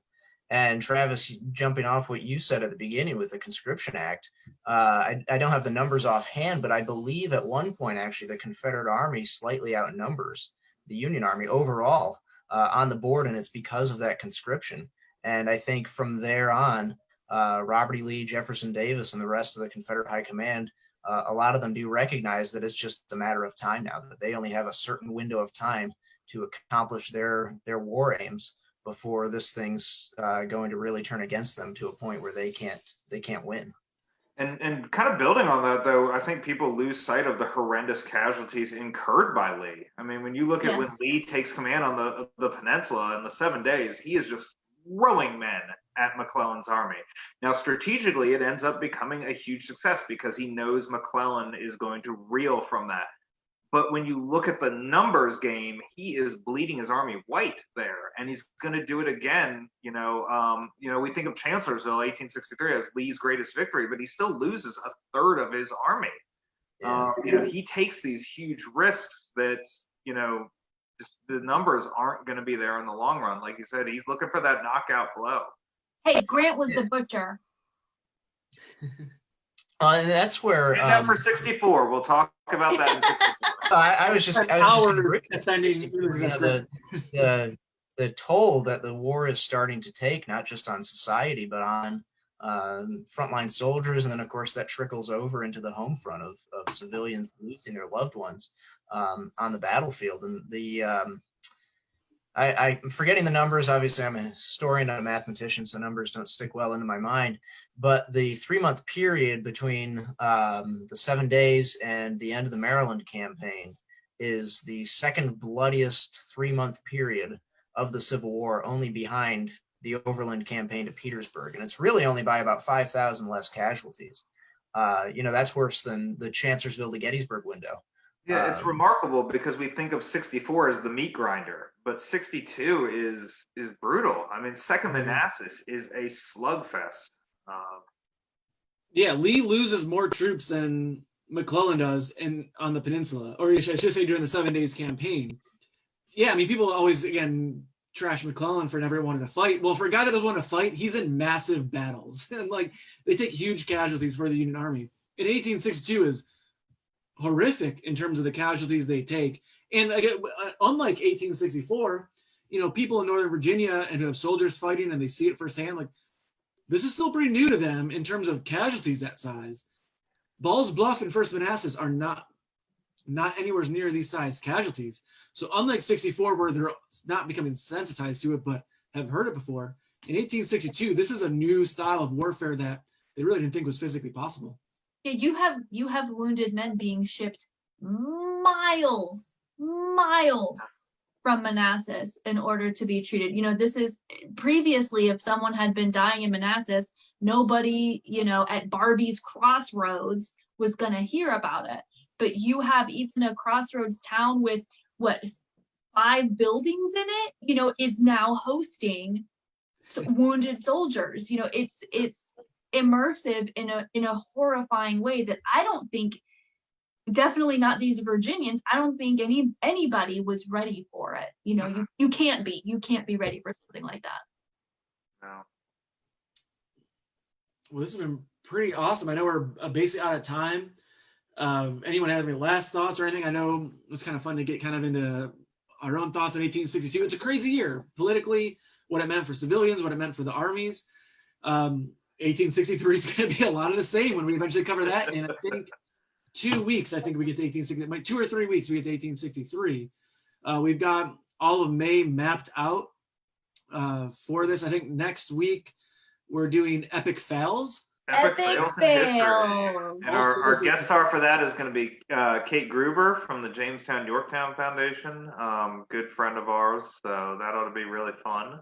And Travis, jumping off what you said at the beginning with the Conscription Act, I don't have the numbers offhand, but I believe at one point, actually, the Confederate Army slightly outnumbers the Union Army overall on the board, and it's because of that conscription. And I think from there on, Robert E. Lee, Jefferson Davis, and the rest of the Confederate High Command, a lot of them do recognize that it's just a matter of time now, that they only have a certain window of time to accomplish their war aims before this thing's going to really turn against them to a point where they can't win. And kind of building on that, though, I think people lose sight of the horrendous casualties incurred by Lee. I mean, when you look at when Lee takes command on the peninsula in the 7 days, he is just throwing men at McClellan's army. Now, strategically, it ends up becoming a huge success because he knows McClellan is going to reel from that. But when you look at the numbers game, he is bleeding his army white there, and he's going to do it again. We think of Chancellorsville, 1863, as Lee's greatest victory, but he still loses a third of his army. Yeah. He takes these huge risks that just the numbers aren't going to be there in the long run. Like you said, he's looking for that knockout blow. Hey, Grant was the butcher. And that's where that for 64. We'll talk about that in 64. I was just going to defending the toll that the war is starting to take, not just on society, but on frontline soldiers, and then of course that trickles over into the home front of civilians losing their loved ones on the battlefield. And I'm forgetting the numbers. Obviously, I'm a historian, not a mathematician, so numbers don't stick well into my mind. But the 3-month period between the 7 days and the end of the Maryland campaign is the second bloodiest 3-month period of the Civil War, only behind the Overland campaign to Petersburg. And it's really only by about 5,000 less casualties. That's worse than the Chancellorsville to Gettysburg window. Yeah, it's remarkable because we think of 64 as the meat grinder, but 62 is brutal. I mean, Second Manassas is a slugfest. Lee loses more troops than McClellan does on the peninsula, or I should say during the 7 days campaign. Yeah, I mean, people always, again, trash McClellan for never wanting to fight. Well, for a guy that doesn't want to fight, he's in massive battles. And, they take huge casualties for the Union Army. In 1862 is horrific in terms of the casualties they take. And again, unlike 1864, people in Northern Virginia and who have soldiers fighting and they see it firsthand, this is still pretty new to them in terms of casualties that size. Ball's Bluff and First Manassas are not anywhere near these size casualties. So unlike 64, where they're not becoming sensitized to it, but have heard it before, in 1862, this is a new style of warfare that they really didn't think was physically possible. Yeah, you have wounded men being shipped miles from Manassas in order to be treated. This is previously, if someone had been dying in Manassas, nobody, at Barbie's Crossroads was going to hear about it. But you have even a crossroads town with 5 buildings in it, is now hosting wounded soldiers. It's immersive in a horrifying way that I don't think, definitely not these Virginians, I don't think anybody was ready for it. You can't be ready for something like that. No. Well, this has been pretty awesome. I know we're basically out of time. Anyone have any last thoughts or anything? I know it was kind of fun to get kind of into our own thoughts on 1862. It's a crazy year politically, what it meant for civilians, what it meant for the armies. 1863 is going to be a lot of the same when we eventually cover that. And I think 2 weeks, we get to 1860, 2 or 3 weeks, we get to 1863. We've got all of May mapped out for this. I think next week we're doing Epic Fails. Epic fails in history. And our guest star for that is going to be Kate Gruber from the Jamestown Yorktown Foundation, good friend of ours. So that ought to be really fun.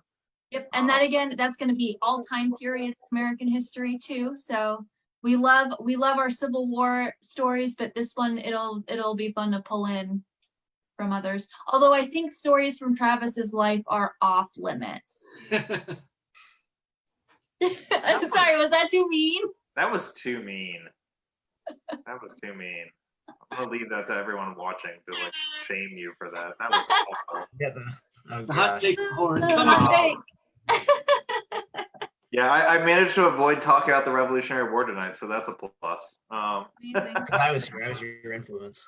Yep, and that's going to be all time periods of American history too. So we love our Civil War stories, but this one it'll be fun to pull in from others. Although I think stories from Travis's life are off limits. I'm sorry, was that too mean? That was too mean. That was too mean. I'm gonna leave that to everyone watching to shame you for that. That was awful. Yeah, the hot take horn. Hot take. Yeah, I managed to avoid talking about the Revolutionary War tonight, so that's a plus. I was your influence.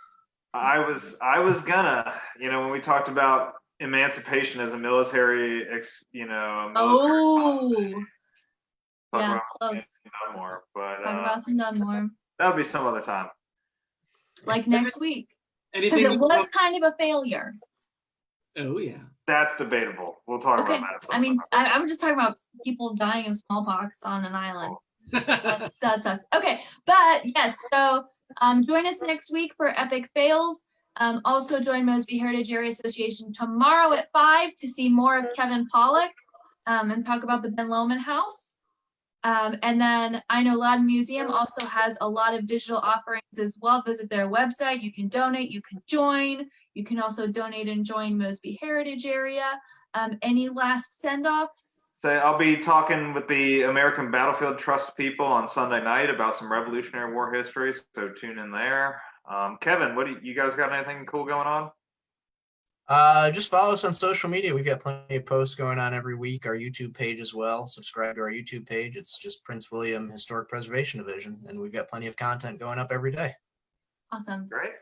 I was gonna, when we talked about emancipation as a military, yeah, close. Dunmore, but talk about some Dunmore. That'll be some other time. Like next week, because Anything it was kind of a failure. Oh yeah. That's debatable. We'll talk about that. I mean, I'm just talking about people dying of smallpox on an island. That sucks. Okay, but yes, so join us next week for Epic Fails. Also join Mosby Heritage Area Association tomorrow at 5 to see more of Kevin Pawlak and talk about the Ben Lomond House. And then I know Loudoun Museum also has a lot of digital offerings as well. Visit their website. You can donate, you can join. You can also donate and join Mosby Heritage Area. Any last send-offs? So I'll be talking with the American Battlefield Trust people on Sunday night about some Revolutionary War history, so tune in there. Kevin, what do you guys got anything cool going on? Just follow us on social media. We've got plenty of posts going on every week. Our YouTube page as well. Subscribe to our YouTube page. It's just Prince William Historic Preservation Division, and we've got plenty of content going up every day. Awesome. Great.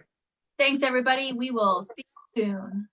Thanks, everybody. We will see you soon.